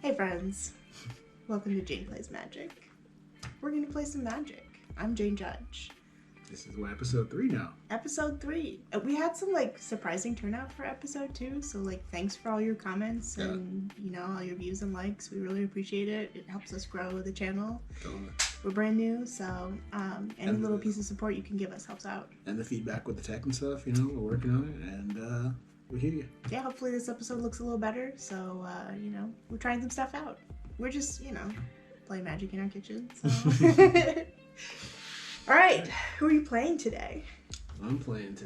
Hey friends, welcome to Jane Plays Magic. We're gonna play some Magic. I'm Jane Judge. This is episode 3 now. Episode 3. We had some surprising turnout for episode 2, so thanks for all your comments and all your views and likes. We really appreciate it. It helps us grow the channel. Totally. We're brand new, so any little piece of support you can give us helps out. And the feedback with the tech and stuff, we're working on it, and we hear you. Yeah, hopefully this episode looks a little better. So we're trying some stuff out. We're just playing Magic in our kitchen. So. All right, who are you playing today? I'm playing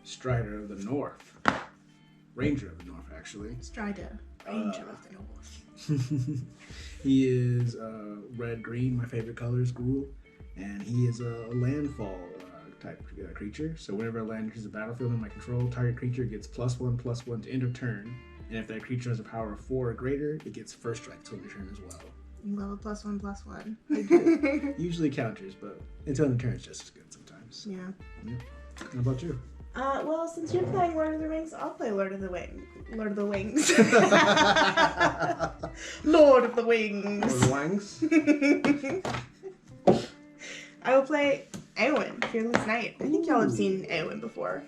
Strider of the North. Ranger of the North, actually. Strider, Ranger of the North. He is red-green, my favorite colors, ghoul. And he is a landfall type creature. So whenever a land enters the battlefield in my control, target creature gets +1/+1 to end of turn. And if that creature has a power of 4 or greater, it gets first strike till end of turn as well. You love a +1/+1. I do. Usually counters, but until end of turn it's just as good sometimes. Yeah. How about you? Well, since you're playing Lord of the Rings, I'll play Lord of the Wings. Lord of the Wings. Lord of the Wings. I will play Eowyn, Fearless Knight. I think y'all have seen Eowyn before.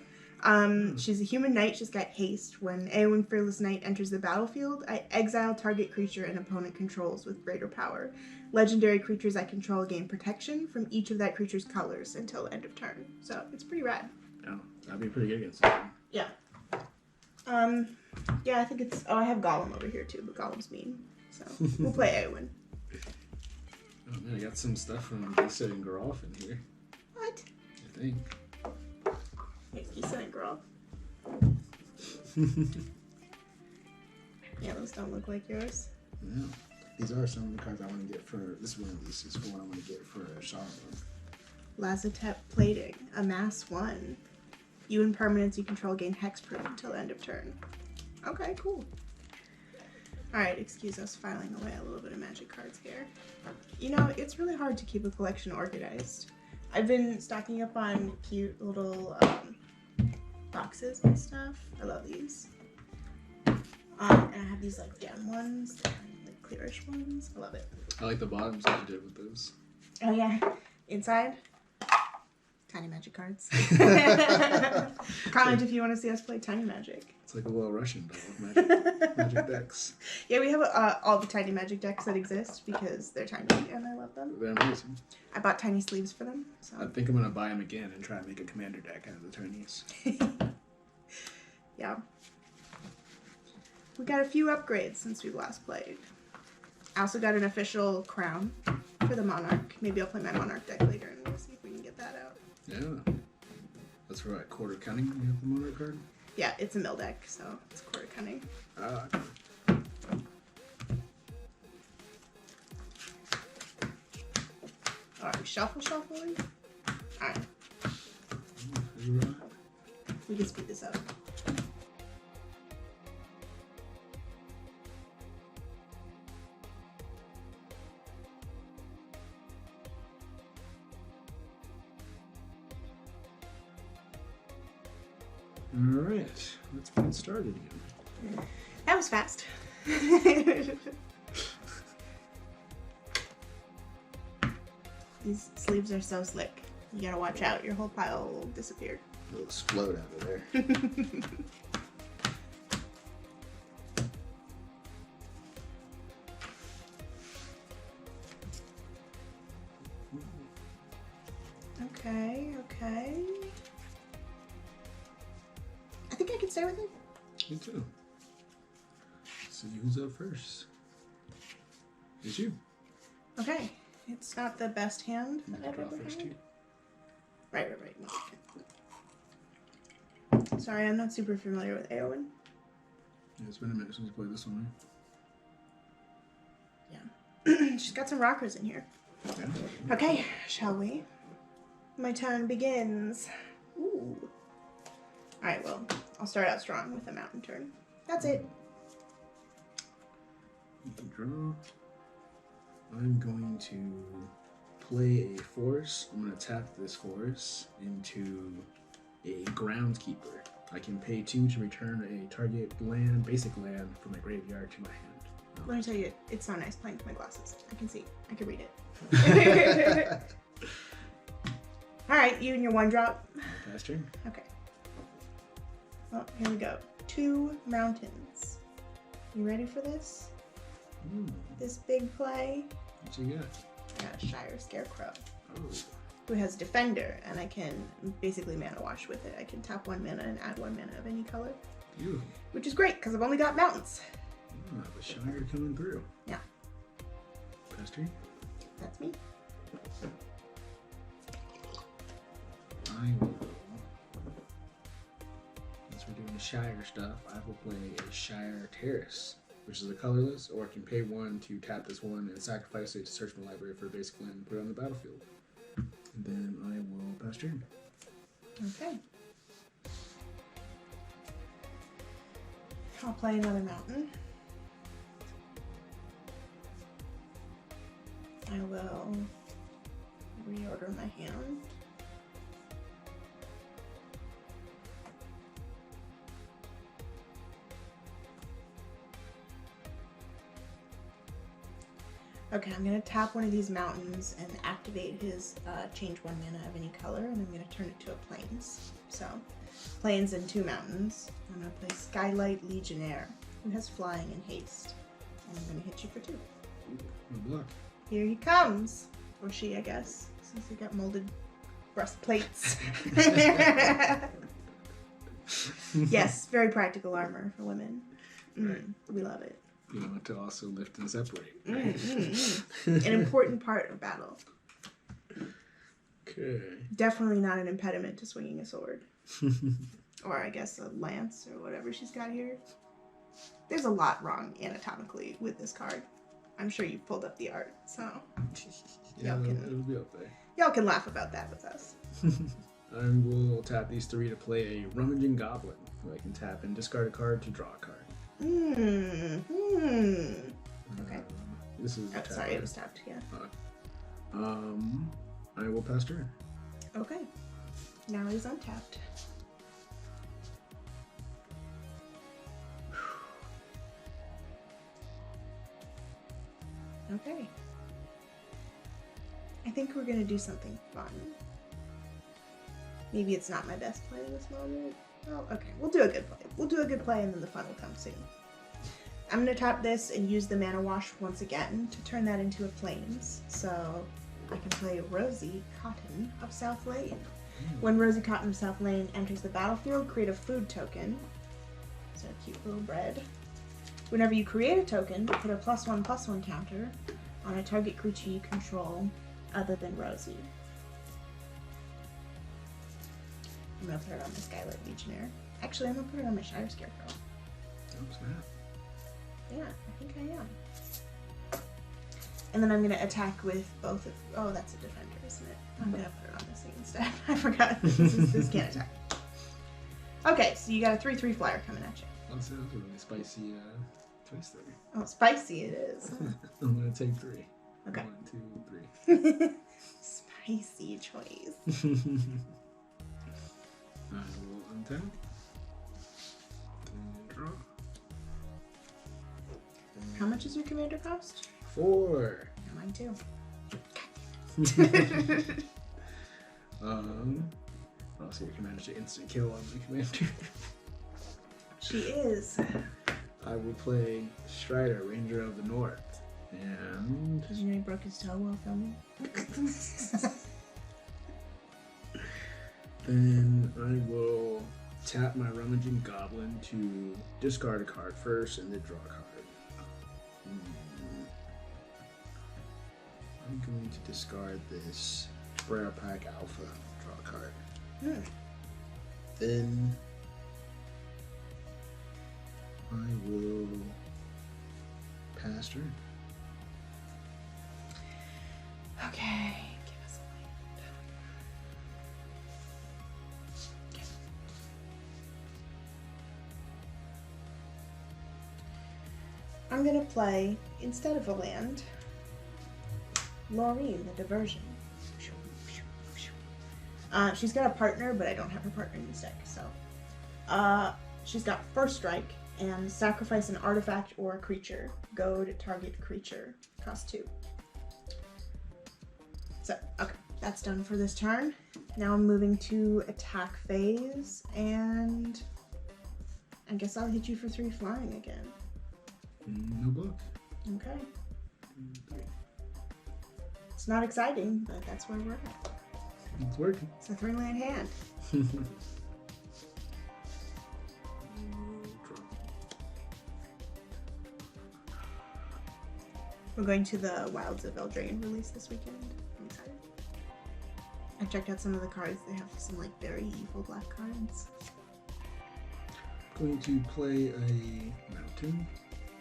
She's a human knight. She's got haste. When Eowyn, Fearless Knight, enters the battlefield, I exile target creature an opponent controls with greater power. Legendary creatures I control gain protection from each of that creature's colors until end of turn. So it's pretty rad. Yeah, that'd be pretty good against that. Yeah. Yeah, I think it's... Oh, I have Gollum over here too, but Gollum's mean. So we'll play Eowyn. Oh man, I got some stuff from Lisa and Groff in here. What? I think. Wait, Lisa and Groff. Yeah, those don't look like yours. Yeah. These are some of the cards I want to get for... This is one of these. This is one I want to get for Charlotte. Lazotep Plating. Amass 1. You and permanents you control gain hexproof until end of turn. Okay, cool. Alright, excuse us filing away a little bit of Magic cards here. It's really hard to keep a collection organized. I've been stocking up on cute little boxes and stuff. I love these. And I have these gem ones and clearish ones. I love it. I like the bottoms that you did with those. Oh yeah. Inside, tiny Magic cards. Comment if you want to see us play tiny Magic. It's like a little Russian doll of magic decks. Yeah, we have all the tiny Magic decks that exist because they're tiny and I love them. They're amazing. I bought tiny sleeves for them. So I think I'm gonna buy them again and try and make a commander deck out of the tiniest. Yeah. We got a few upgrades since we last played. I also got an official crown for the Monarch. Maybe I'll play my Monarch deck later and we'll see if we can get that out. Yeah. That's for Quarter Cunning. You have the Monarch card? Yeah, it's a mill deck, so it's Quarter Cunning. Ah. Alright, shuffling? Alright. We can speed this up. Alright, let's get started again. That was fast. These sleeves are so slick. You gotta watch out, your whole pile will disappear. It'll explode out of there. Okay. I think I can stay with it. Me too. So who's up first? It's you. Okay. It's not the best hand that I've ever First had. two. Right. No. Sorry, I'm not super familiar with Eowyn. Yeah, it's been a minute since we played this one, right? Yeah. She's got some rockers in here. Yeah. Okay, shall we? My turn begins. Ooh. Alright, well, I'll start out strong with a mountain turn. That's it. You can draw. I'm going to play a force. I'm going to tap this force into a groundskeeper. I can pay 2 to return a target land, basic land, from my graveyard to my hand. Let me tell you, it's so nice playing with my glasses. I can see. I can read it. All right, you and your 1-drop. Pass turn. Okay. Well, here we go. 2 mountains. You ready for this? This big play? What you got? I got a Shire Scarecrow. Oh. Who has Defender, and I can basically mana wash with it. I can tap 1 mana and add 1 mana of any color. Beautiful. Which is great, because I've only got mountains. Oh, the Shire coming through. Yeah. Pass turn. That's me. I will. Since we're doing the Shire stuff, I will play a Shire Terrace, which is a colorless, or I can pay 1 to tap this 1 and sacrifice it to search my library for a basic land and put it on the battlefield. And then I will pass turn. Okay. I'll play another mountain. I will reorder my hand. Okay, I'm going to tap one of these mountains and activate his change 1 mana of any color, and I'm going to turn it to a plains. So, plains and 2 mountains. I'm going to play Skylight Legionnaire, who has flying and haste. And I'm going to hit you for 2. Good luck. Here he comes. Or she, I guess, since he got molded breastplates. Yes, very practical armor for women. We love it. You know, to also lift and separate. An important part of battle. Okay. Definitely not an impediment to swinging a sword. Or I guess a lance or whatever she's got here. There's a lot wrong anatomically with this card. I'm sure you pulled up the art, so Yeah, it'll be up there. y'all can laugh about that with us. I will tap these 3 to play a Rummaging Goblin, who I can tap and discard a card to draw a card. Okay. This is Sorry, it was tapped, yeah. I will pass turn. Okay. Now he's untapped. Okay. I think we're gonna do something fun. Maybe it's not my best play in this moment. Oh, okay. We'll do a good play. We'll do a good play and then the fun will come soon. I'm going to tap this and use the mana wash once again to turn that into a plains. So I can play Rosie Cotton of South Lane. When Rosie Cotton of South Lane enters the battlefield, create a food token. So a cute little bread. Whenever you create a token, put a +1/+1 counter on a target creature you control other than Rosie. I'm going to put it on my Skylight Legionnaire. Actually, I'm going to put it on my Shire Scarecrow. Oh, snap. Yeah, I think I am. And then I'm going to attack with both of... Oh, that's a defender, isn't it? I'm going to put it on this thing instead. I forgot. This can't attack. Okay, so you got a 3/3 flyer coming at you. That sounds a really spicy choice there. Oh, spicy it is. I'm going to take 3. Okay. 1, 2, 3. Spicy choice. I will untap. And draw. How much does your commander cost? 4. Yeah, mine too. I'll see if you can manage to instant kill on my commander. She is. I will play Strider, Ranger of the North. And Did you know he broke his toe while filming? then I will tap my Rummaging Goblin to discard a card first and then draw a card. I'm going to discard this Briar Pack Alpha, draw a card. Then I will pass turn. Okay, give us a land. Okay. I'm gonna play, instead of a land, Laureen, the Diversion. She's got a partner, but I don't have her partner in this deck, so. She's got First Strike, And sacrifice an artifact or a creature. Goad target creature. Cost 2. So, okay, that's done for this turn. Now I'm moving to attack phase, and I guess I'll hit you for 3 flying again. No block. Okay. 3. It's not exciting, but that's where we're at. It's working. It's a 3-land hand. We're going to the Wilds of Eldraine release this weekend. I'm excited. I checked out some of the cards. They have some like very evil black cards. Going to play a mountain,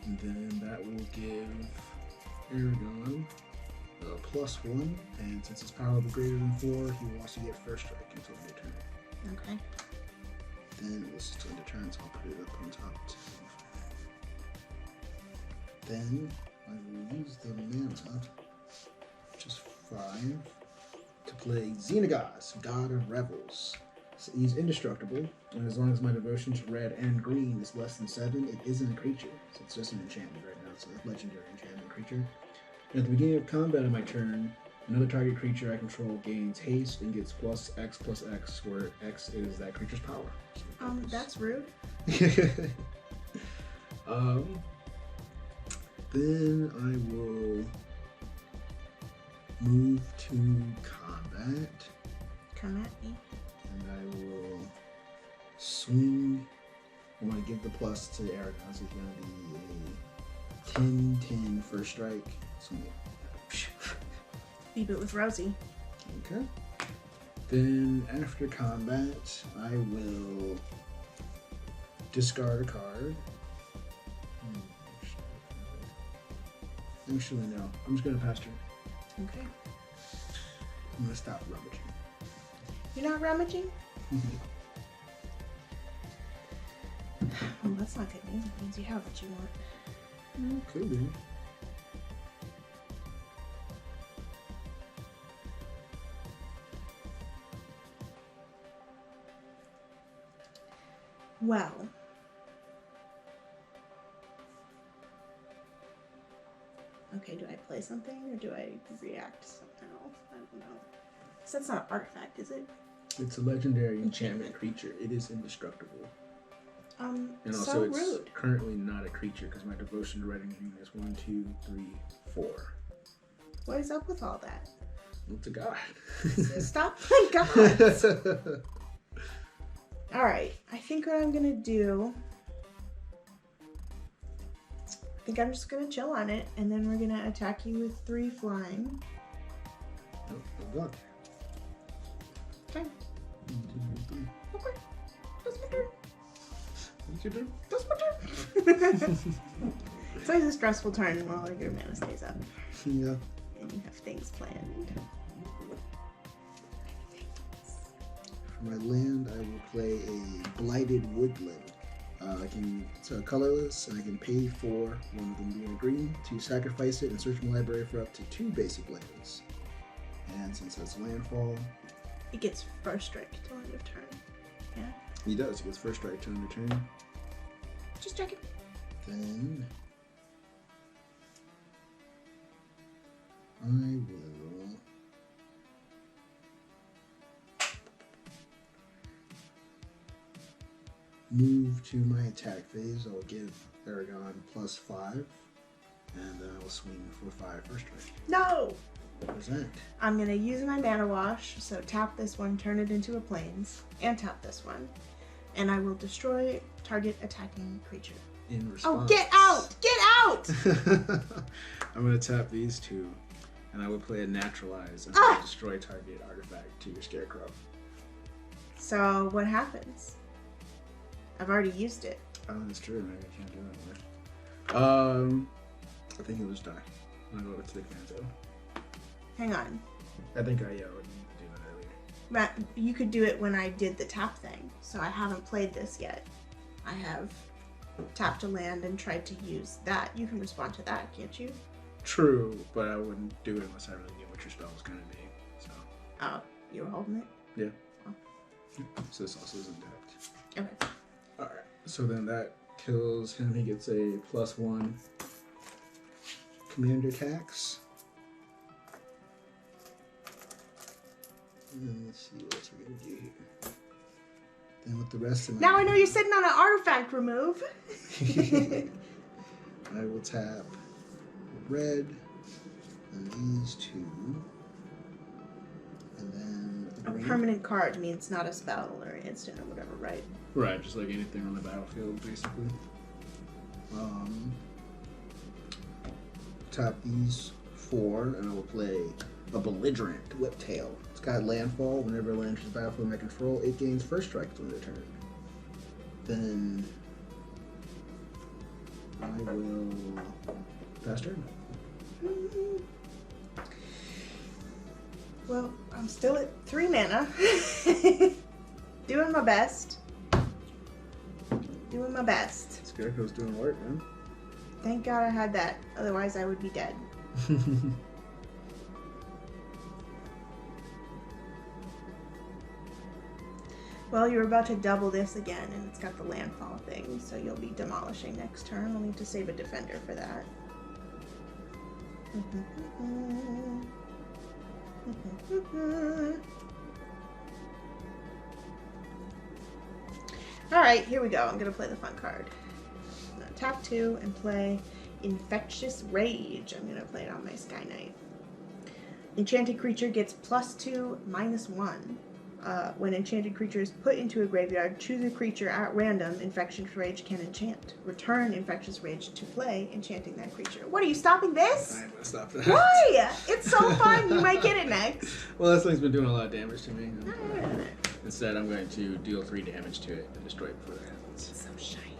and then that will give Aragon a +1, and since his power will be greater than 4, he will also get first strike until end of turn. Okay. Then it was still end of turn, so I'll put it up on top too. Then I will use the mana, just 5, to play Xenagos, God of Revels. So he's indestructible, and as long as my devotion to red and green is less than 7, it isn't a creature. So it's just an enchantment right now. It's a legendary enchantment creature. And at the beginning of combat on my turn, another target creature I control gains haste and gets +X/+X, where X is that creature's power. So That's rude. Then I will move to combat. Come at me. And I will swing. I want to give the plus to Aragon, so it's going to be a 10-10 first strike. Swing it. Beat it with Rosie. Okay. Then after combat, I will discard a card. Actually, no. I'm just going to pass turn. Okay. I'm going to stop rummaging. You're not rummaging? Well, that's not good news. It means you have what you want. Could be. Well. Okay, do I play something or do I react to something else? I don't know. So that's not an artifact, is it? It's a legendary enchantment creature. It is indestructible. And also so it's rude. currently not a creature because my devotion to red and green is 1, 2, 3, 4. What is up with all that? It's a god. Stop playing gods! Alright, I think what I'm gonna do... I think I'm just gonna chill on it, and then we're gonna attack you with 3 flying. Nope, no block. Okay. 1, 2, 3. Okay. That's my turn. What's your turn? That's my turn. It's always a stressful turn while your mana stays up. Yeah. And you have things planned. For my land, I will play a Blighted Woodland. It's colorless, and I can pay for one of them being a green to sacrifice it and search my library for up to 2 basic lands. And since that's landfall, It gets first strike till end of turn. Yeah? he does. He gets first strike to end of turn. Just check it. Then I will move to my attack phase. I'll give Aragon +5, and then I will swing for 5 first strike. No! What was that? I'm gonna use my mana wash, so tap this one, turn it into a plains, and tap this one. And I will destroy target attacking creature. In response. Oh, get out! Get out! I'm going to tap these 2, and I will play a Naturalize, and I will destroy target artifact to your Scarecrow. So, what happens? I've already used it. Oh, that's true. Maybe I can't do that one. I think he'll just die. I'm going to go to the Kanto. Hang on. I think I would need to do that earlier. But you could do it when I did the tap thing, so I haven't played this yet. I have tapped a land and tried to use that. You can respond to that, can't you? True, but I wouldn't do it unless I really knew what your spell was going to be. So. Oh, you were holding it? Yeah. Oh. So this also isn't tapped. Okay. Alright, so then that kills him, he gets a +1 commander tax. And let's see what we're gonna do here. Then with the rest of my Now I know you're sitting on an artifact remove. I will tap red and these two. And then A permanent card means not a spell or an instant or whatever, right? Right, just like anything on the battlefield, basically. Tap these 4, and I will play a belligerent Whiptail. It's got landfall. Whenever it enters the battlefield under control, it gains first strike on their turn. Then I will pass turn. Well, I'm still at 3 mana. Doing my best. Doing my best. Scarecrow's doing work, man. Thank God I had that. Otherwise, I would be dead. Well, you're about to double this again, and it's got the landfall thing, so you'll be demolishing next turn. I'll need to save a defender for that. Alright, here we go. I'm going to play the fun card. I'm going to tap 2 and play Infectious Rage. I'm going to play it on my Sky Knight. Enchanted creature gets +2, -1. When enchanted creature is put into a graveyard, choose a creature at random Infectious Rage can enchant. Return Infectious Rage to play, enchanting that creature. What, are you stopping this? I'm gonna stop that. Why? It's so fun. You might get it next. Well, this thing's been doing a lot of damage to me. Oh. Instead, I'm going to deal 3 damage to it and destroy it before that happens. So shiny.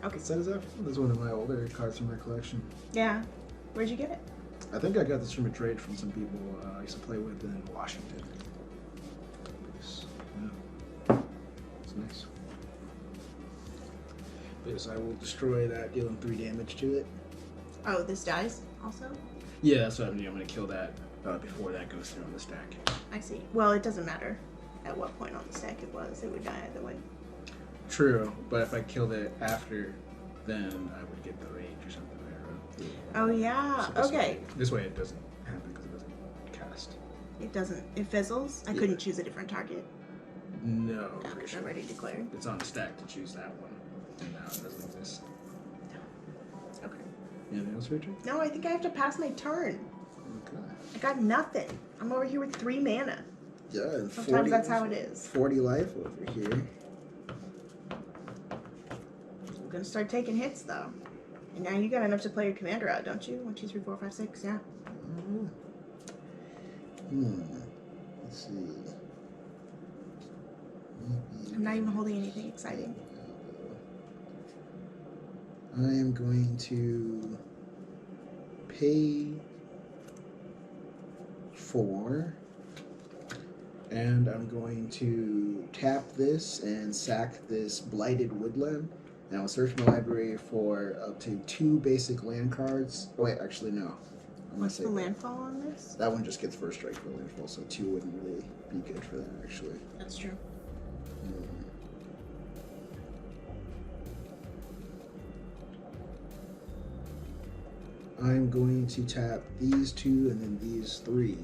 Okay. What set is that? This is one of my older cards from my collection. Yeah. Where'd you get it? I think I got this from a trade from some people I used to play with in Washington. Yeah. It's nice. Because I will destroy that, dealing 3 damage to it. Oh, this dies also? Yeah, that's what I'm doing. I'm going to kill that before that goes through on the stack. I see. Well, it doesn't matter at what point on the stack it was. It would die either way. True, but if I killed it after, then I would get the rage or something. Oh, yeah. So okay. This way it doesn't happen because it doesn't cast. It doesn't. It fizzles? I couldn't choose a different target. No. It's already declared. It's on the stack to choose that one. And now it doesn't exist. Okay. Anything else, Richard? No, I think I have to pass my turn. Okay. I got nothing. I'm over here with 3 mana. Yeah, and Sometimes that's how it is. 40 life over here. I'm gonna start taking hits though. And now you got enough to play your commander out, don't you? 1, 2, 3, 4, 5, 6, yeah. Let's see. I'm not even holding anything exciting. I am going to pay 4, and I'm going to tap this and sack this Blighted Woodland. And I'll search my library for up to 2 basic land cards. Oh wait, actually no. What's the landfall on this? That one just gets first strike for landfall, so 2 wouldn't really be good for that actually. That's true. I'm going to tap these 2 and then these 3.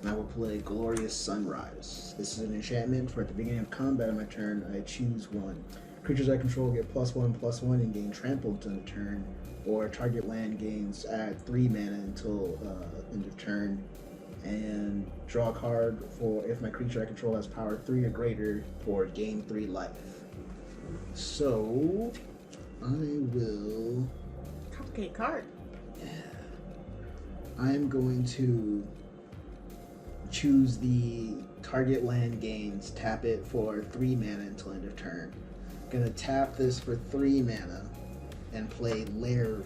And I will play Glorious Sunrise. This is an enchantment for at the beginning of combat on my turn, I choose 1. Creatures I control get +1/+1 and gain trampled on the turn, or target land gains add 3 mana until end of turn, and draw a card for if my creature I control has power 3 or greater, or gain 3 life. So I will. Complicated card. Yeah. I am going to choose the target land gains, tap it for 3 mana until end of turn. Gonna tap this for 3 mana and play Lair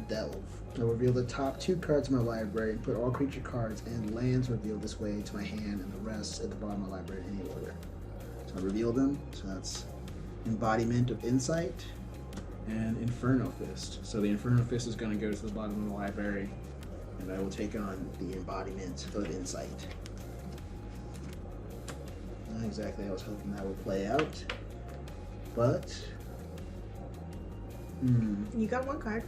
Delve. I'll reveal the top 2 cards of my library and put all creature cards and lands revealed this way to my hand and the rest at the bottom of my library in any order. So I reveal them. So that's Embodiment of Insight and Inferno Fist. So the Inferno Fist is gonna go to the bottom of the library and I will take on the Embodiment of Insight. Not exactly how I was hoping that would play out. But You got one card.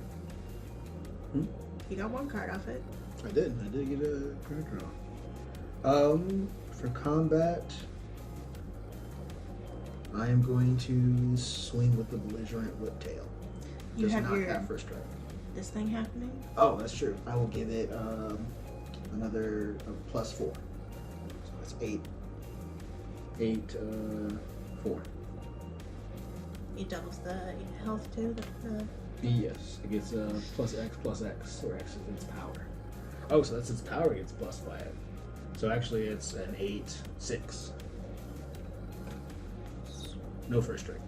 Hmm? You got one card off it. I did get a card draw. For combat, I am going to swing with the belligerent whiptail. You Just have not your that first strike. this thing happening. Oh, that's true. I will give it another +4. So that's 8. 4. It doubles the health too. The Yes, it gets +X, where X is its power. Oh, so that's its power gets +5. So actually, it's an 8/6. No first strike.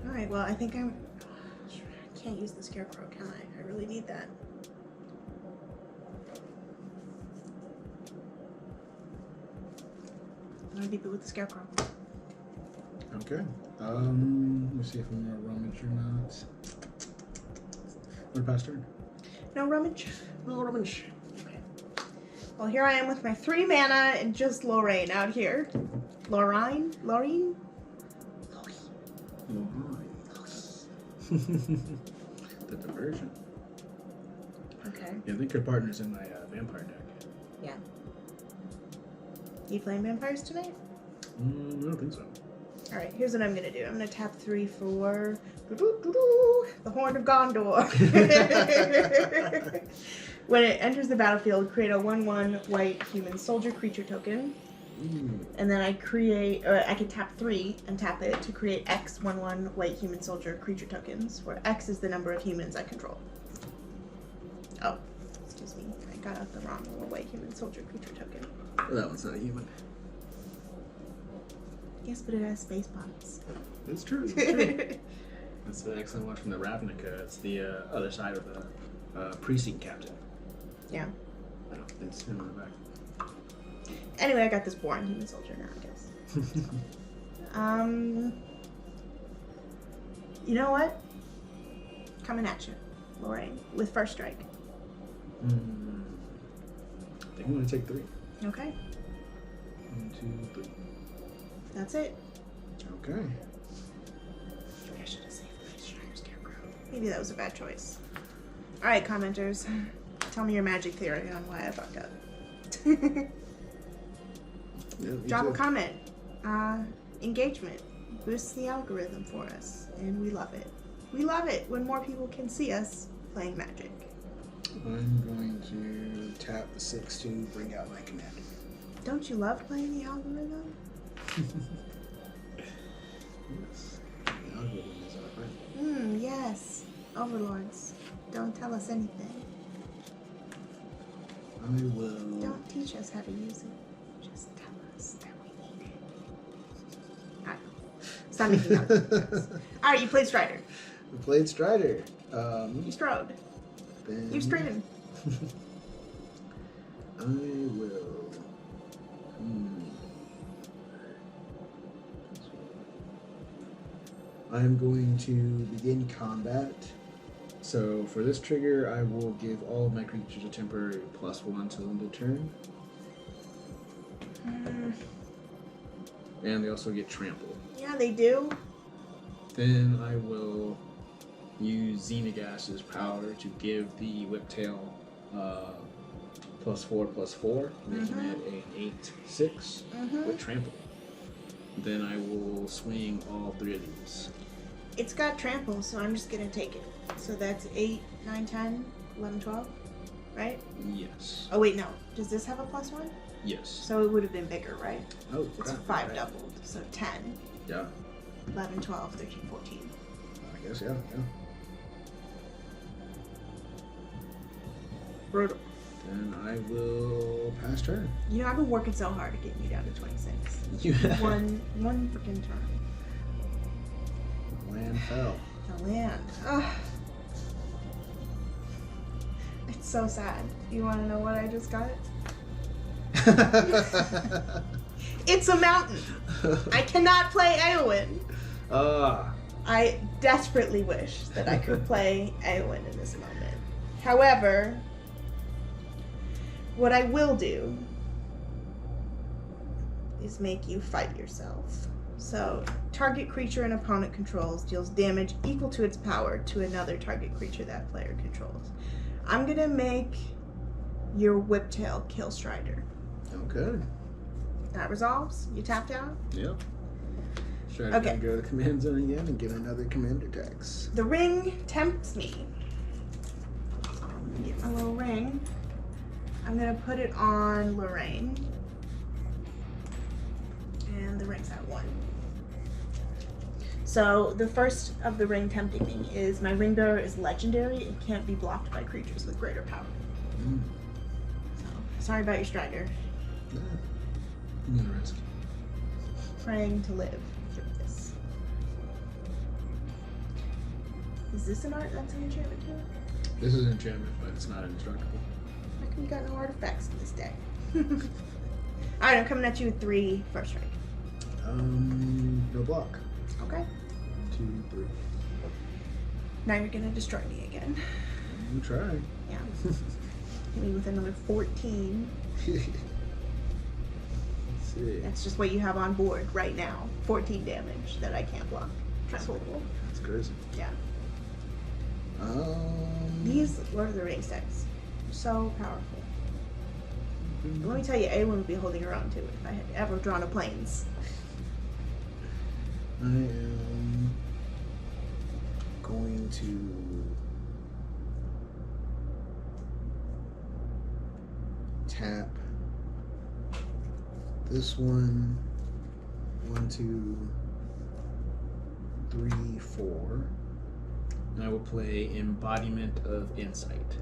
All right. Well, I think I can't use the scarecrow, can I? I really need that. I'm gonna deep it with the scarecrow. Okay. Let's see if I'm gonna rummage or not. What past turn? No rummage. No rummage. Okay. Well, here I am with my 3 mana and just Lorraine out here. Lorraine? Lorine. The diversion. Okay. Yeah, I think your partner's in my vampire deck. Yeah. You playing vampires tonight? I don't think so. Alright, here's what I'm gonna do. I'm gonna tap 3 for the Horn of Gondor. When it enters the battlefield, create a 1/1 white human soldier creature token. And then I can tap 3 and tap it to create X 1/1 white human soldier creature tokens, where X is the number of humans I control. Oh, excuse me. I got out the wrong little white human soldier creature token. Well, that one's not a human. Yes, but it has space bots. It's true. It's true. That's the excellent one from the Ravnica. It's the other side of the precinct captain. Yeah. I don't think it's him on the back. Anyway, I got this boring human soldier now, I guess. You know what? Coming at you, Lorraine, with first strike. I think I'm gonna take 3. Okay. 1, 2, 3. That's it. Okay. Maybe I should have saved my Shire Scarecrow. Maybe that was a bad choice. Alright, commenters. Tell me your magic theory on why I fucked up. Yeah, Drop a comment. Engagement boosts the algorithm for us, and we love it. We love it when more people can see us playing Magic. I'm going to tap the 6 to bring out my commander. Don't you love playing the algorithm? Yes. The algorithm is our friend. Yes. Overlords. Don't tell us anything. I will. Don't teach us how to use it. Just tell us that we need it. Alright. Stop making out. Alright, you played Strider. We played Strider. You strode. Then You straightened. I will. I'm going to begin combat. So for this trigger, I will give all of my creatures a temporary +1 till end of turn. And they also get trampled. Yeah, they do. Then I will use Xenagast's power to give the Whiptail +4/+4, making it an 8/6 with trample. Then I will swing all 3 of these. It's got trample, so I'm just gonna take it. So that's 8, 9, 10, 11, 12, right? Yes. Oh wait, no. Does this have a +1? Yes. So it would have been bigger, right? Oh, It's crap. 5 Right. doubled, so 10, Yeah. 11, 12, 13, 14. I guess, yeah. Brutal. Then I will pass turn. You know, I've been working so hard at getting you down to 26. You One freaking turn. Land fell. The land. Ugh. It's so sad. You want to know what I just got? It's a mountain. I cannot play Eowyn. I desperately wish that I could play Eowyn in this moment. However, what I will do is make you fight yourself. So, target creature an opponent controls deals damage equal to its power to another target creature that player controls. I'm gonna make your Whiptail kill Strider. Okay. That resolves. You tapped out. Yep. Strider Okay. gonna go to the command zone again and get another commander tax. The ring tempts me. Get my little ring. I'm gonna put it on Lorraine. And the ring's at 1. So the first of the ring tempting me is my ring bearer is legendary. It can't be blocked by creatures with greater power. So sorry about your Strider. Yeah. I'm gonna risk. Praying to live through this. Is this an art that's an enchantment too? This is an enchantment, but it's not indestructible. How come you got no artifacts in this deck? Alright, I'm coming at you with 3 first strike. No block. Okay. 1, 2, 3. Now you're gonna destroy me again. You try. Yeah. Hit me with another 14. Let's see. That's just what you have on board right now. 14 damage that I can't block. Triple. That's crazy. Yeah. These Lord of the Rings decks are so powerful. Let me tell you, Eowyn would be holding her own too if I had ever drawn a plains. I am going to tap this one. 1, 2, 3, 4. And I will play Embodiment of Insight.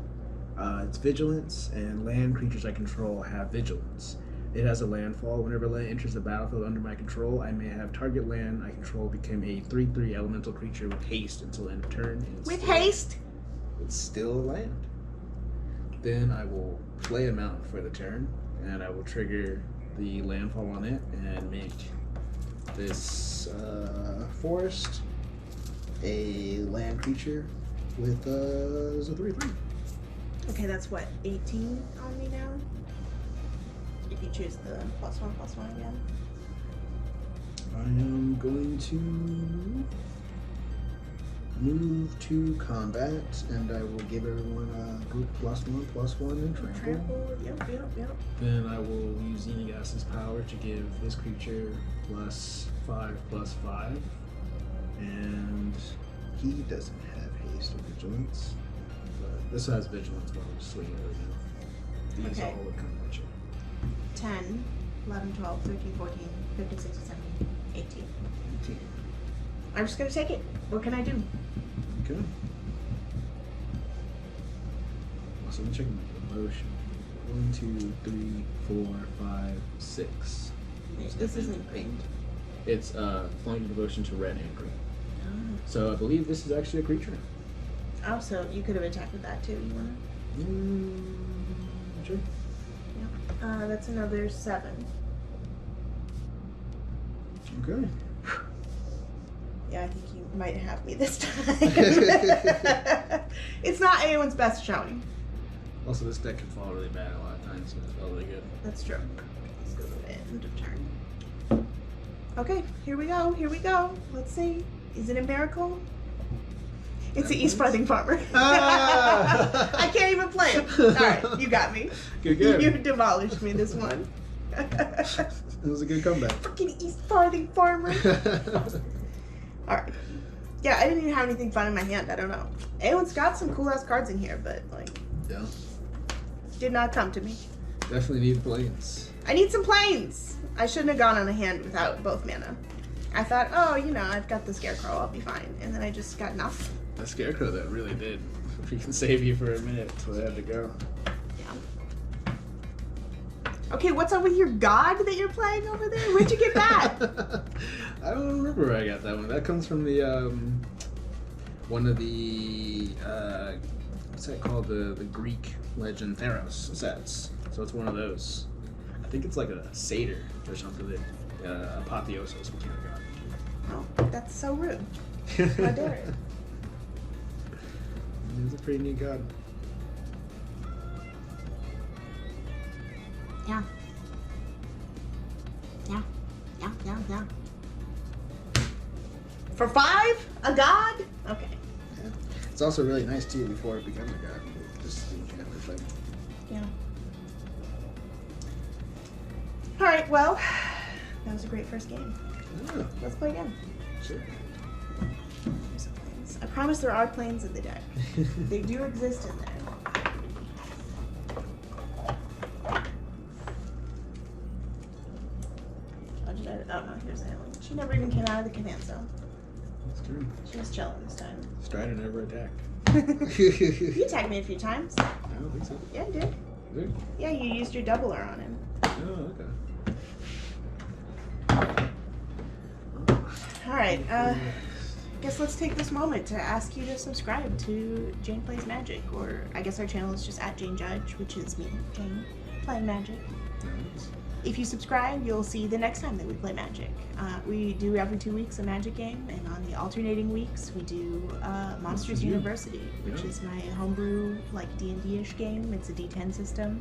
It's vigilance, and land creatures I control have vigilance. It has a landfall. Whenever land enters the battlefield under my control, I may have target land I control become a 3/3 elemental creature with haste until end of turn. And With haste? It's still a land. Then I will play a mountain for the turn, and I will trigger the landfall on it and make this forest a land creature with a 3/3. Okay, that's what, 18 on me now? If you choose the +1/+1 again. I am going to move to combat, and I will give everyone a group +1/+1 and trample. Trample, yep. Then I will use Xenegas's power to give this creature +5/+5, and he doesn't have haste or vigilance. But this has vigilance, but I'll just swing it right now. These Okay. all would come at you. 10, 11, 12, 13, 14, 15, 16, 17, 18. 18. I'm just gonna take it. What can I do? Okay. Also, let me check my devotion. 1, 2, 3, 4, 5, 6. This isn't green. It's flying devotion to red and green. Oh. So I believe this is actually a creature. Oh, so you could have attacked with that too. You wanna? Sure. Yeah. That's another 7. Okay. Yeah, I think you might have me this time. It's not Eowyn's best showing. Also, this deck can fall really bad a lot of times, so it felt really good. That's true. Let's go to the end of turn. Okay, here we go. Let's see. Is it a miracle? It's the East Farthing Farmer. I can't even play it. Alright, you got me. Good. You demolished me this one. It was a good comeback. Freaking East Farthing Farmer. Alright. Yeah, I didn't even have anything fun in my hand. I don't know. Eowyn's got some cool ass cards in here, but like, Yeah. did not come to me. Definitely need planes. I need some planes. I shouldn't have gone on a hand without both mana. I thought, oh, you know, I've got the Scarecrow, I'll be fine. And then I just got nothing. The Scarecrow that really did. We can save you for a minute until I had to go. Yeah. Okay, what's up with your god that you're playing over there? Where'd you get that? I don't remember where I got that one. That comes from the one of the what's that called? The Greek legend Theros sets. So it's one of those. I think it's like a satyr or something. That Apotheosis became a god. Oh, that's so rude. How dare it? It's a pretty neat god. Yeah. For 5? A god? Okay. Yeah. It's also really nice too before it becomes a god. Just enchant the thing. Yeah. Alright, well, that was a great first game. Oh, Let's play again. sure. Here's some planes. I promise there are planes in the deck. They do exist in there. Oh no, here's that one. She never even came out of the command zone. That's true. She was chilling this time. Strider never attacked. You attacked me a few times. I don't think so. Yeah, I did. Did? Yeah, you used your doubler on him. Oh, okay. Alright, guess let's take this moment to ask you to subscribe to Jane Plays Magic, or I guess our channel is just at Jane Judge, which is me, Jane, playing Magic. Nice. If you subscribe, you'll see the next time that we play Magic. We do every 2 weeks a Magic game, and on the alternating weeks, we do Monsters University, which is my homebrew, like, D&D-ish game. It's a D10 system.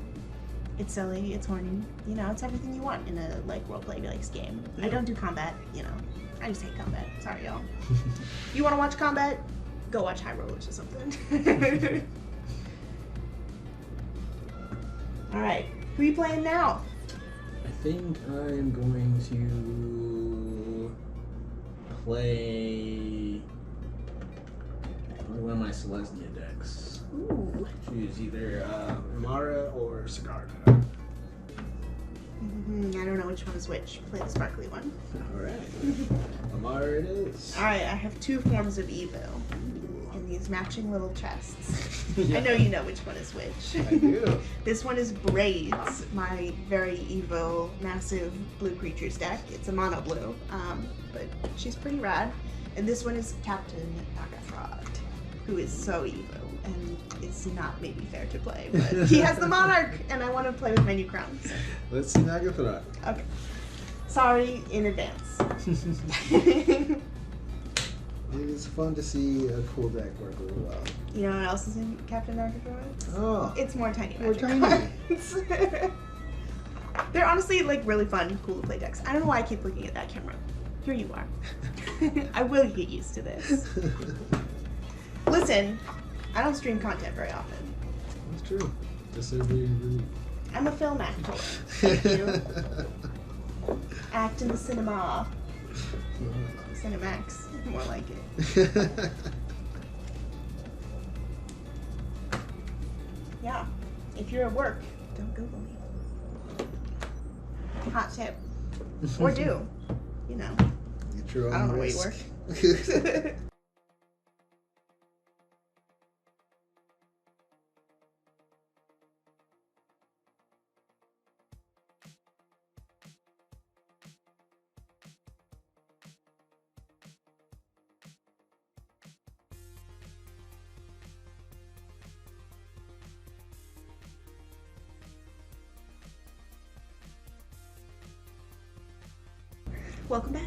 It's silly, it's horny. You know, it's everything you want in a, like, role-play-based game. Yeah. I don't do combat, you know. I just hate combat. Sorry, y'all. You want to watch combat? Go watch High Rollers or something. Alright, who are you playing now? I think I'm going to play one of my Selesnya decks. Ooh. Choose either Emmara or Sigarda. I don't know which one is which. Play the sparkly one. Alright. Emmara it is. Alright, I have 2 forms of evil in these matching little chests. Yeah. I know you know which one is which. I do. This one is Braids, my very evil, massive blue creatures deck. It's a mono blue, but she's pretty rad. And this one is Captain Nagathrod, who is so evil, and it's not maybe fair to play, but he has the Monarch, and I want to play with my new crowns. Let's see Nagathrod. Okay. Sorry in advance. It's fun to see a cool deck work really well. You know what else is in Captain Nagathrod? Oh. It's more tiny More magic tiny. cards. They're honestly like really fun, cool to play decks. I don't know why I keep looking at that camera. Here you are. I will get used to this. Listen, I don't stream content very often. That's true. Just every I'm a film actor. Thank you. Act in the cinema. Cinemax. More like it. Yeah. If you're at work, don't Google me. Hot tip. Or do. You know. Get your I don't own know where you risk. work. Welcome back.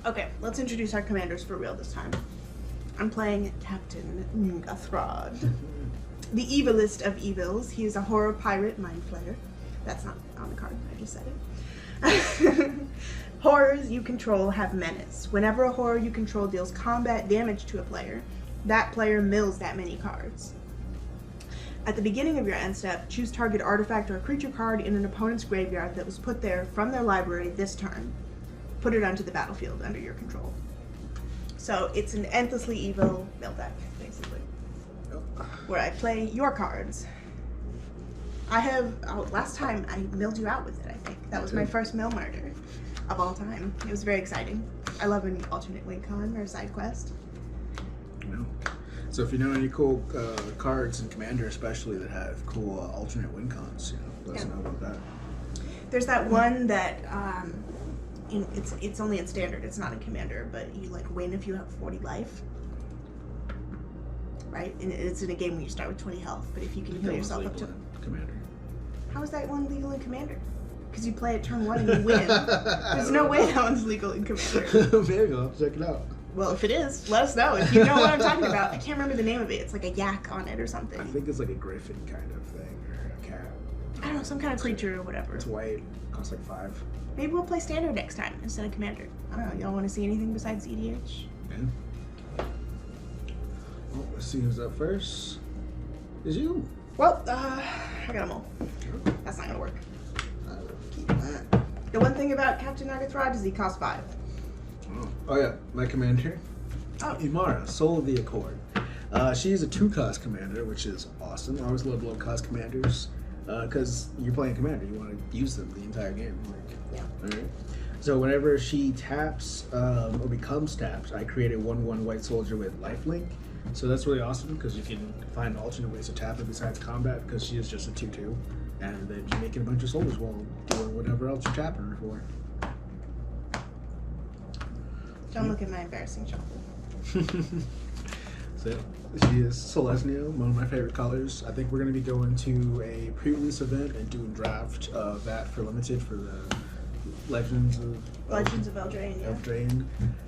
Okay, let's introduce our commanders for real this time. I'm playing Captain Nagathrod, the evilest of evils. He is a horror pirate mind flayer. That's not on the card, I just said it. Horrors you control have menace. Whenever a horror you control deals combat damage to a player, that player mills that many cards. At the beginning of your end step, choose target artifact or creature card in an opponent's graveyard that was put there from their library this turn. Put it onto the battlefield under your control. So it's an endlessly evil mill deck, basically, where I play your cards. I have, last time I milled you out with it, I think. That was my first mill murder of all time. It was very exciting. I love an alternate win con or a side quest. No. So if you know any cool cards in Commander especially that have cool alternate win cons, you know, let us know about that. There's that one that, it's only in Standard, it's not in Commander, but you like win if you have 40 life. Right? And it's in a game where you start with 20 health, but if you can heal yourself up to... Commander. How is that one legal in Commander? Because you play it turn 1 and you win. There's no way that one's legal in Commander. Maybe I'll have to check it out. Well, if it is, let us know. If you know what I'm talking about. I can't remember the name of it. It's like a yak on it or something. I think it's like a griffin kind of thing, or a cat. I don't know, some kind of creature or whatever. It's white. Costs like 5. Maybe we'll play standard next time instead of commander. I don't know. Y'all want to see anything besides EDH? Yeah. Well, let's see who's up first. Is you. Well, I got them all. That's not gonna work. I will keep that. The one thing about Captain Nagathrod is he costs 5. Oh yeah, my commander. Oh. Emmara, Soul of the Accord. She's a 2-cost commander, which is awesome. I always love low-cost commanders because you're playing commander. You want to use them the entire game. Yeah. All right. So whenever she taps or becomes tapped, I create a 1/1 white soldier with lifelink. So that's really awesome because you can find alternate ways to tap her besides combat because she is just a 2/2. And then you're making a bunch of soldiers while doing whatever else you're tapping her for. Don't look at my embarrassing shuffle. So she is Celestia, one of my favorite colors. I think we're going to be going to a pre-release event and doing draft of that for limited for the Legends of Eldraine, yeah. Eldraine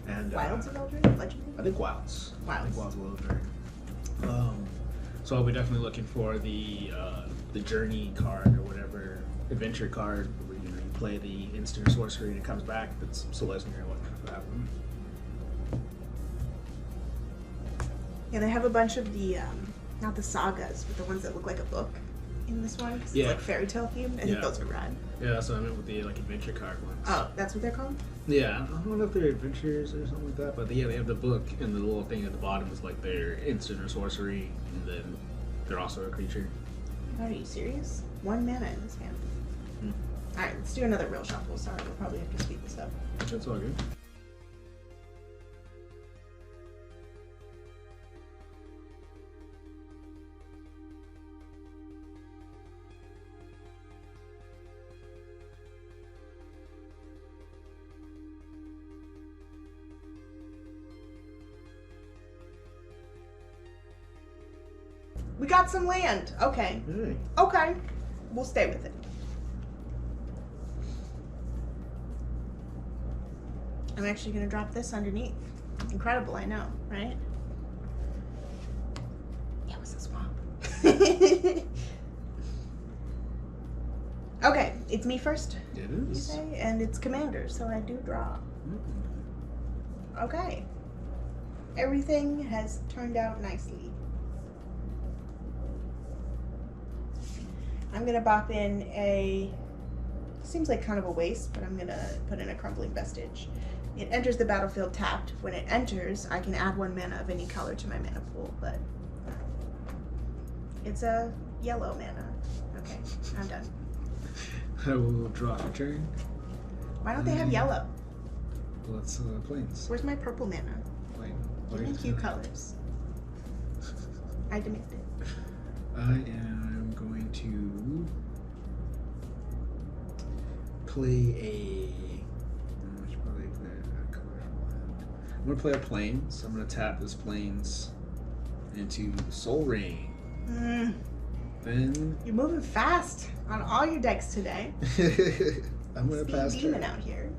and Wilds of Eldraine? Legends? I think Wilds. Wilds. I think Wilds of Eldraine. So I'll be definitely looking for the Journey card or whatever adventure card where you play the instant sorcery and it comes back. That's Celestia or whatnot for that one. Yeah, they have a bunch of the, not the sagas, but the ones that look like a book in this one. 'Cause Yeah. It's like fairy tale themed. I think those are rad. Yeah, that's what I meant with the adventure card ones. Oh, that's what they're called? Yeah, I don't know if they're adventures or something like that, but yeah, they have the book and the little thing at the bottom is like their instant or sorcery, and then they're also a creature. Are you serious? 1 mana in this hand. Alright, let's do another real shuffle. Sorry, we'll probably have to speed this up. That's all good. We got some land. Okay. Hey. Okay. We'll stay with it. I'm actually going to drop this underneath. Incredible, I know, right? It was a swamp. Okay, it's me first, It you is. say? And it's commander, so I do draw. Okay. Everything has turned out nicely. I'm gonna bop in a, seems like kind of a waste, but I'm gonna put in a Crumbling Vestige. It enters the battlefield tapped. When it enters, I can add 1 mana of any color to my mana pool, but it's a yellow mana. Okay, I'm done. I will draw a turn. Why don't they have yellow? Well, that's plains. Where's my purple mana? Plain. Give me 2 colors. I demand it. I am going to play a. I should probably play a colorful land. I'm going to play a plains. I'm going to tap this plains into Soul Ring. Then. You're moving fast on all your decks today. I'm going to pass Speed demon turn. out here.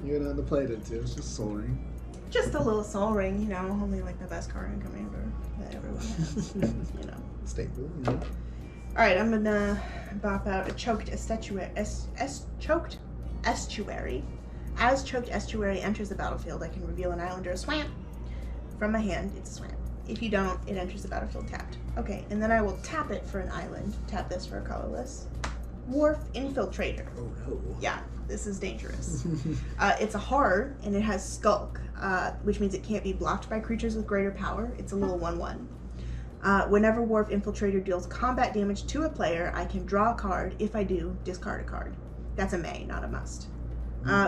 You're going to have to play it too. It's just Soul Ring. Just a little Soul Ring, you know, only like the best card in Commander that everyone has, you know. Staple, you know. Alright, I'm gonna bop out a choked estuary. Choked estuary. As choked estuary enters the battlefield, I can reveal an island or a swamp. From my hand, it's a swamp. If you don't, it enters the battlefield tapped. Okay, and then I will tap it for an island. Tap this for a colorless. Wharf Infiltrator. Oh no. Yeah, this is dangerous. It's a horror, and it has Skulk, which means it can't be blocked by creatures with greater power. It's a little 1/1. Whenever Wharf Infiltrator deals combat damage to a player, I can draw a card. If I do, discard a card. That's a may, not a must.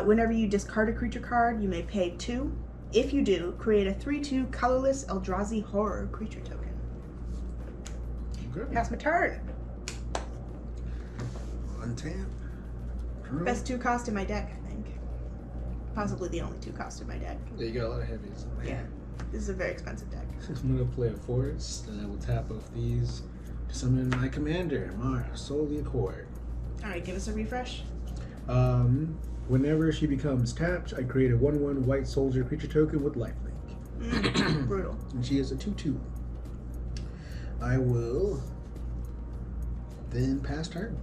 Whenever you discard a creature card, you may pay 2. If you do, create a 3/2 colorless Eldrazi Horror creature token. Okay. That's my turn. Untap. Draw. Best 2 cost in my deck, I think. Possibly the only 2 cost in my deck. Yeah, you got a lot of heavies in there. Yeah, this is a very expensive deck. I'm gonna play a forest, and I will tap off these to summon my commander, Emmara, Soul of the Accord. Alright, give us a refresh. Whenever she becomes tapped, I create a 1/1 white soldier creature token with lifelink. Brutal. And she is a 2/2. I will Then pass turn.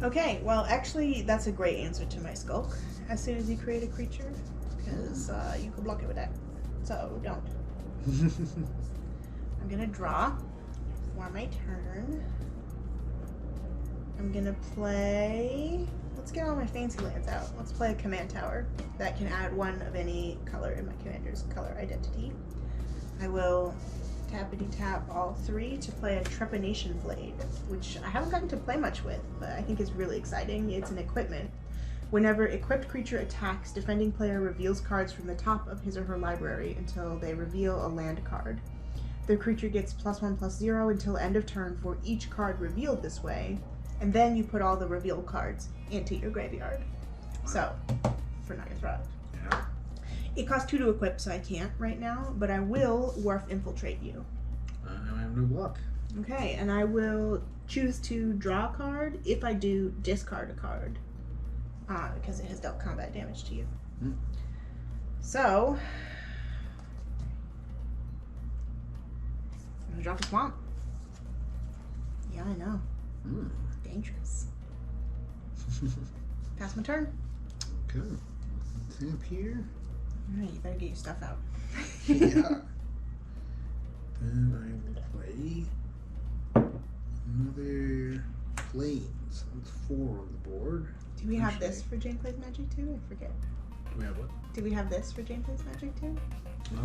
Okay, well, actually, that's a great answer to my skulk. As soon as you create a creature, because you can block it with that. So don't. I'm gonna draw for my turn. I'm gonna play. Let's get all my fancy lands out. Let's play a command tower that can add one of any color in my commander's color identity. I will tappity tap all 3 to play a Trepanation Blade, which I haven't gotten to play much with, but I think is really exciting. It's an equipment. Whenever equipped creature attacks, defending player reveals cards from the top of his or her library until they reveal a land card. The creature gets +1/+0 until end of turn for each card revealed this way, and then you put all the revealed cards into your graveyard. So, for 9 threat. Yeah. It costs 2 to equip, so I can't right now, but I will Wharf Infiltrate you. I have no block. Okay, and I will choose to draw a card. If I do, discard a card. Because it has dealt combat damage to you. So, I'm gonna drop a swamp. Yeah, I know. Dangerous. Pass my turn. Okay. Tap here. Alright, you better get your stuff out. Yeah. Then I will play another Plains. That's 4 on the board. Do we have this for Jane Plays Magic too? I forget. Do we have what? Do we have this for Jane Plays Magic too? I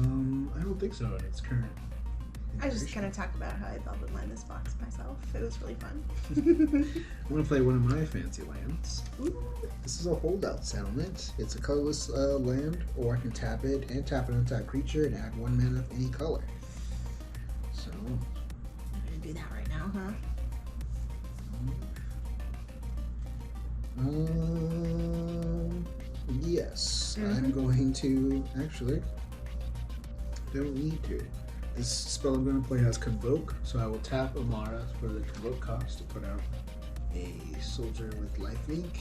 don't think so in its current. I just kind of talk about how I velvet lined this box myself. It was really fun. I'm going to play one of my fancy lands. Ooh. This is a holdout settlement. It's a colorless land, or I can tap it and tap an untapped creature and add 1 mana of any color. So, I'm gonna do that right now, huh? Yes. I'm going to, actually, don't need to. This spell I'm going to play has Convoke, so I will tap Emmara for the Convoke cost to put out a soldier with lifelink.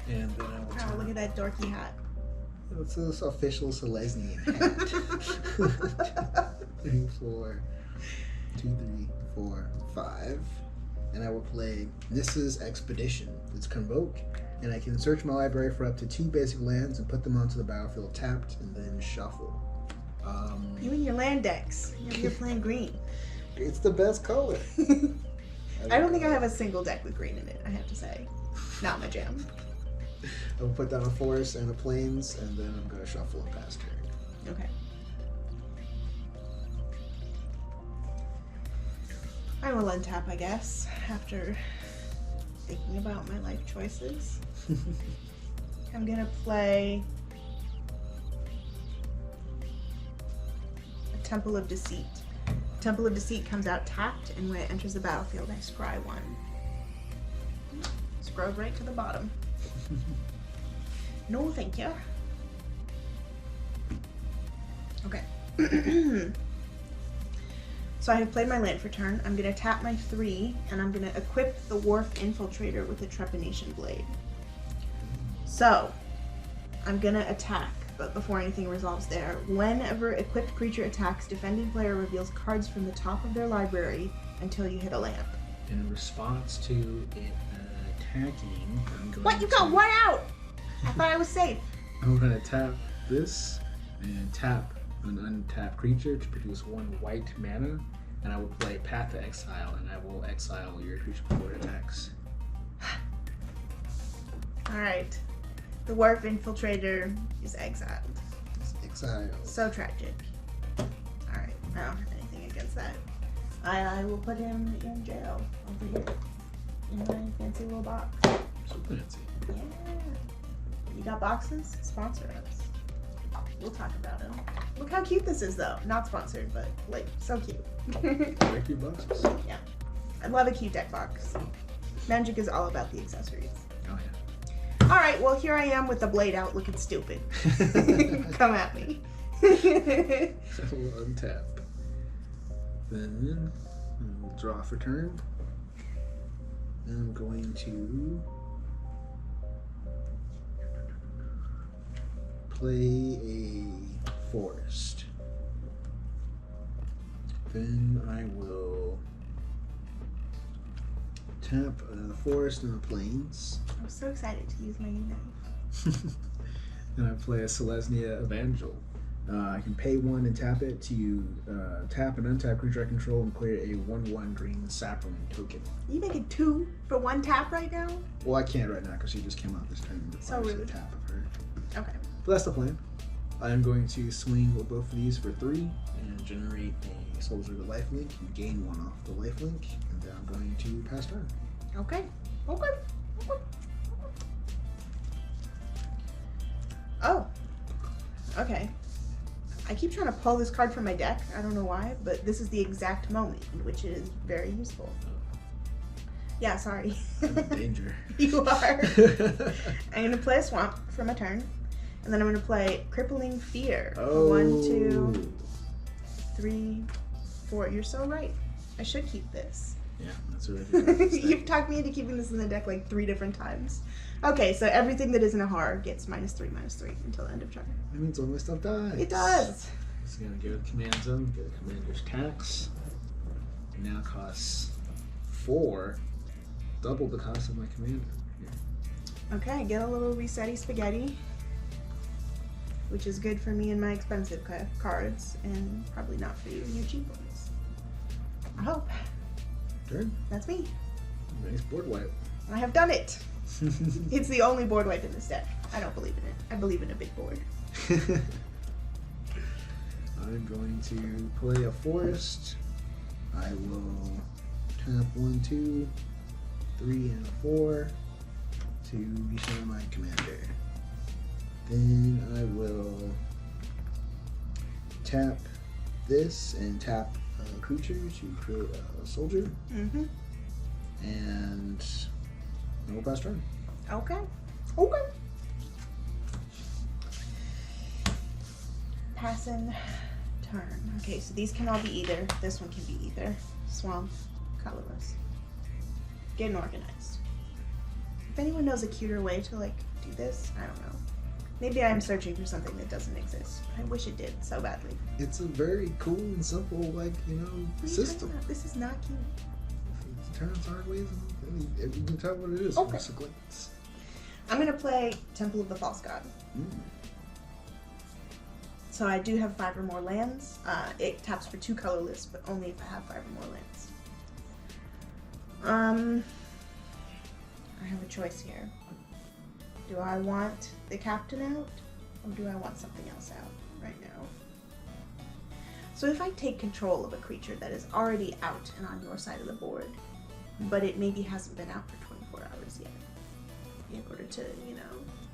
And then I will Oh, look at that dorky hat. It's this official Selesnian hat. 3, 4, 2, 3, 4, 5. And I will play Nissa's Expedition. It's Convoke, and I can search my library for up to 2 basic lands and put them onto the battlefield tapped and then shuffle. You and your land decks. You're playing green. It's the best color. I don't think I have a single deck with green in it, I have to say. Not my jam. I will put down a forest and a plains, and then I'm going to shuffle and pass turn. Okay. I will untap, I guess, after thinking about my life choices. I'm going to play a Temple of Deceit. Temple of Deceit comes out tapped, and when it enters the battlefield, I scry 1. Scroll right to the bottom. No, thank you. Okay. So I have played my land for turn. I'm going to tap my 3, and I'm going to equip the Wharf Infiltrator with a Trepanation Blade. So, I'm going to attack, but before anything resolves there, whenever equipped creature attacks, defending player reveals cards from the top of their library until you hit a land. In response to it attacking, I'm going What? You got 1 out! I thought I was safe. I'm going to tap this and tap an untapped creature to produce 1 white mana, and I will play Path to Exile, and I will exile your creature before it attacks. Alright. The Wharf Infiltrator is exiled. It's exile. So tragic. Alright, I don't have anything against that. I will put him in jail over here. In my fancy little box. So fancy. Yeah. You got boxes? Sponsor us. We'll talk about them. Look how cute this is, though. Not sponsored, but, like, so cute. Very cute boxes. Yeah. I love a cute deck box. Magic is all about the accessories. Oh, yeah. Alright, well, here I am with the blade out looking stupid. Come at me. I will untap. Then we'll draw for turn. And I'm going to play a forest. Then I will tap a forest and a plains. I'm so excited to use my new knife. And I play a Selesnya Evangel. I can pay 1 and tap it to tap an untapped creature I control and clear a 1/1 green sapling token. You making 2 for 1 tap right now? Well, I can't right now because she just came out this turn. So rude. Tap of her. Okay. But that's the plan. I am going to swing with both of these for 3 and generate a soldier with lifelink and gain 1 off the lifelink. And then I'm going to pass turn. Okay. Okay. Oh. Okay. I keep trying to pull this card from my deck. I don't know why, but this is the exact moment in which it is very useful. Yeah, sorry. I'm in danger. You are. I'm going to play a swamp for my turn. And then I'm going to play Crippling Fear. Oh. 1, 2, 3, 4. You're so right. I should keep this. Yeah, that's a really good You've talked me into keeping this in the deck like 3 different times. Okay, so everything that isn't a horror gets -3/-3 until the end of turn. That means all my stuff dies. It does. It's going to give it command zone, get a commander's tax. It now costs 4, double the cost of my commander. Yeah. Okay, get a little resetty spaghetti, which is good for me and my expensive cards, and probably not for you and your cheap ones. I hope. Turn. That's me. Nice board wipe. I have done it. It's the only board wipe in this deck. I don't believe in it. I believe in a big board. I'm going to play a forest. I will tap 1, 2, 3, and a 4 to reshape my commander. Then I will tap this and tap a creature to create a soldier. Mm-hmm. And I will pass turn. Okay. Okay. Passing turn. Okay, so these can all be either. This one can be either. Swamp, colorless. Getting organized. If anyone knows a cuter way to like do this, I don't know. Maybe I'm searching for something that doesn't exist. I wish it did so badly. It's a very cool and simple, like, system. This is not cute. Turns hard ways. You can tell what it is. Okay. Basically. I'm gonna play Temple of the False God. So I do have 5 or more lands. It taps for 2 colorless, but only if I have 5 or more lands. I have a choice here. Do I want the captain out, or do I want something else out right now? So if I take control of a creature that is already out and on your side of the board, but it maybe hasn't been out for 24 hours yet, in order to,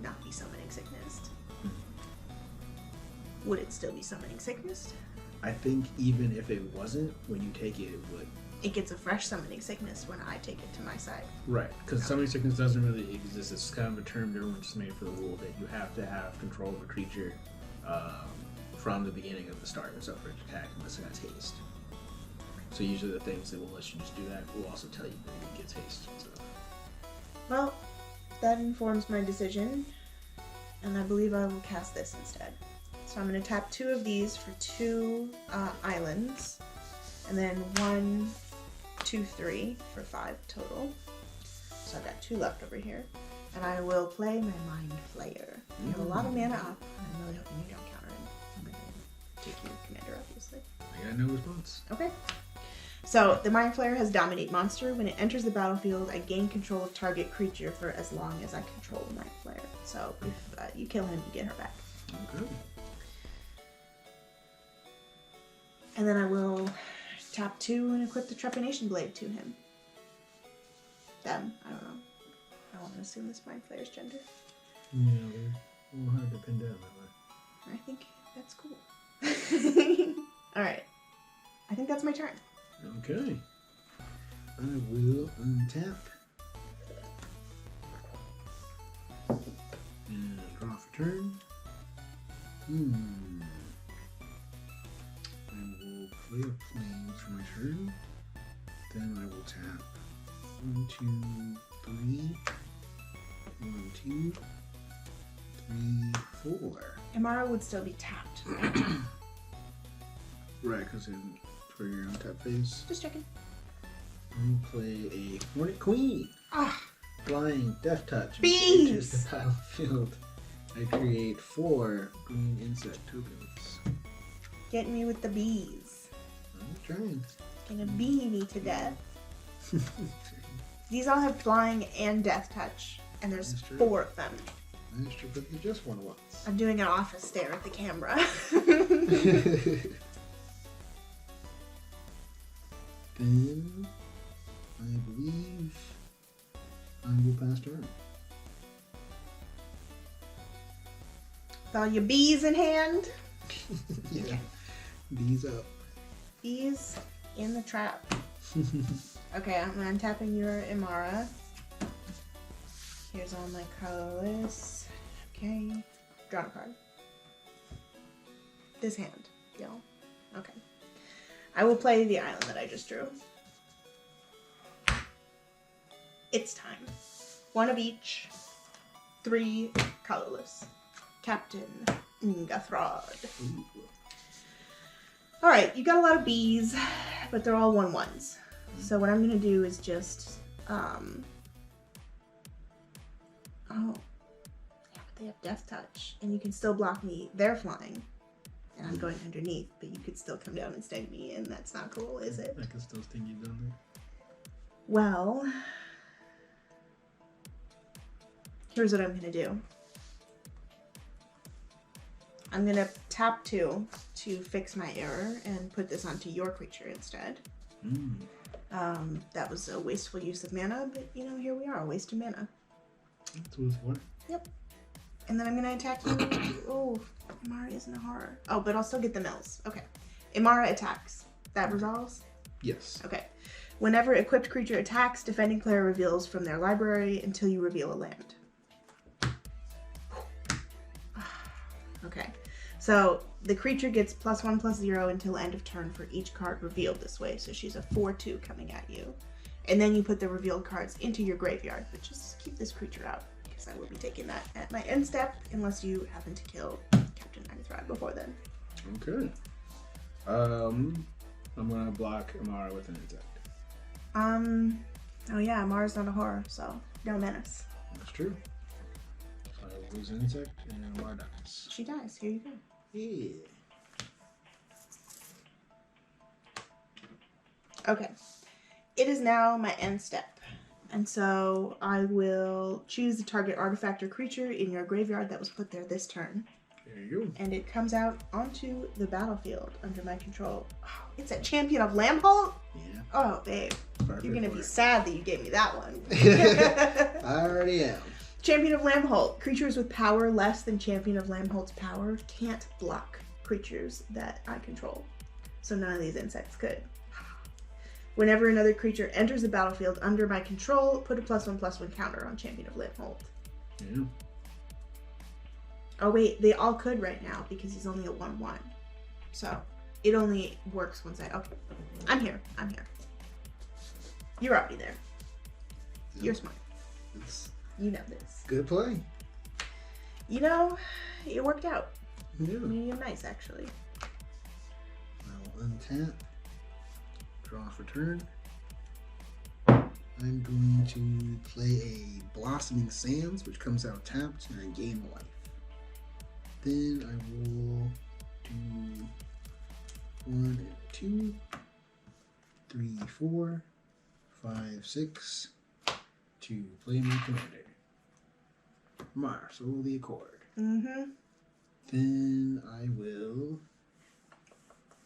not be summoning sickness, would it still be summoning sickness? I think even if it wasn't, when you take it, it would. It gets a fresh summoning sickness when I take it to my side. Right, because summoning sickness doesn't really exist. It's kind of a term that everyone just made for the rule that you have to have control of a creature from the beginning of the start and stuff for it to attack unless it has haste. So usually the things that will let you just do that will also tell you that it gets haste. So. Well, that informs my decision, and I believe I will cast this instead. So I'm going to tap 2 of these for 2 islands, and then 1, 2, 3 for 5 total. So I've got 2 left over here. And I will play my Mind Flayer. You have a lot of mana up, and I'm really hoping you don't counter it. I'm going to take your commander, obviously. I got no response. Okay. So the Mind Flayer has Dominate Monster. When it enters the battlefield, I gain control of target creature for as long as I control the Mind Flayer. So if you kill him, you get her back. Okay. And then I will tap 2 and equip the Trepanation Blade to him. Them, I don't know. I won't assume this Mind Flayer's gender. Yeah, a little hard to pin down that way. I think that's cool. Alright. I think that's my turn. Okay. I will untap. And draw for turn. I will play a plains for my turn. Then I will tap 1, 2, 3. 1, 2, 3, 4. Emmara would still be tapped. Right, because for your untap phase. Just checking. I play a Hornet Queen. Ah, Flying Death Touch. Bees! Enters the battlefield. I create 4 green insect tokens. get me with the bees. I'm trying. Gonna bee me to death. These all have flying and death touch, and there's That's true. 4 of them. Managed to put the just one once. I'm doing an office stare at the camera. Then I believe I will pass turn. With all your bees in hand. Yeah. These up. Bees in the trap. Okay, I'm untapping your Emmara. Here's all my colorless. Okay. Draw a card. This hand, y'all. Okay. I will play the island that I just drew. It's time. 1 of each. 3 colorless. Captain Ngathrod. Ooh. Alright, you got a lot of bees, but they're all 1/1s. So what I'm gonna do is just, oh. Yeah, but they have Death Touch, and you can still block me. They're flying, and I'm going underneath, but you could still come down and sting me, and that's not cool, is it? I can still sting you down there. Well, here's what I'm gonna do. I'm gonna tap 2 to fix my error and put this onto your creature instead. Mm. That was a wasteful use of mana, but you know, here we are, a waste of mana. That's what it's for. Yep. And then I'm gonna attack you. Oh, Emmara isn't a horror. Oh, but I'll still get the mills. Okay. Emmara attacks. That resolves? Yes. Okay. Whenever equipped creature attacks, defending player reveals from their library until you reveal a land. Okay. So the creature gets +1/+0 until end of turn for each card revealed this way. So she's a 4/2 coming at you. And then you put the revealed cards into your graveyard, but just keep this creature out because I will be taking that at my end step unless you happen to kill Captain Ngathrod before then. Okay. I'm gonna block Emmara with an insect. Oh yeah, Mars not a horror, so no menace. That's true. So I will lose an insect and Emmara dies. She dies. Here you go. Yeah. Okay. It is now my end step. And so I will choose the target artifact or creature in your graveyard that was put there this turn. There you go. And it comes out onto the battlefield under my control. Oh, it's a Champion of Lambholt? Yeah. Oh, babe. Perfect You're going to for be it. sad that you gave me that one. I already am. Champion of Lambholt. Creatures with power less than Champion of Lambholt's power can't block creatures that I control. So none of these insects could. Whenever another creature enters the battlefield under my control, put a +1/+1 counter on Champion of Lambholt. Yeah. Oh wait, they all could right now because he's only a 1/1. So it only works once I... Okay. I'm here. I'm here. You're already there. You're smart. It's You know this. good play. You know, it worked out. Yeah. Medium nice, actually. I'll untap. Draw for turn. I'm going to play a Blossoming Sands, which comes out tapped, and I gain life. Then I will do 1 and 2, 3, 4, 5, 6 to play my commander. Mars, roll the Accord. Mm-hmm. Then I will.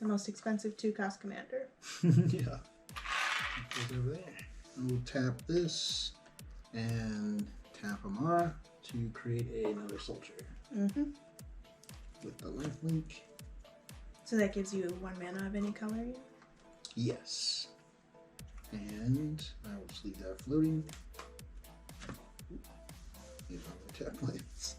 The most expensive 2-cost commander. Yeah. It goes over there. I will tap this and tap Emmara to create another soldier Mm-hmm. with the life link. So that gives you 1 mana of any color. Yes. And I will just leave that floating. If I'm gonna tap lands.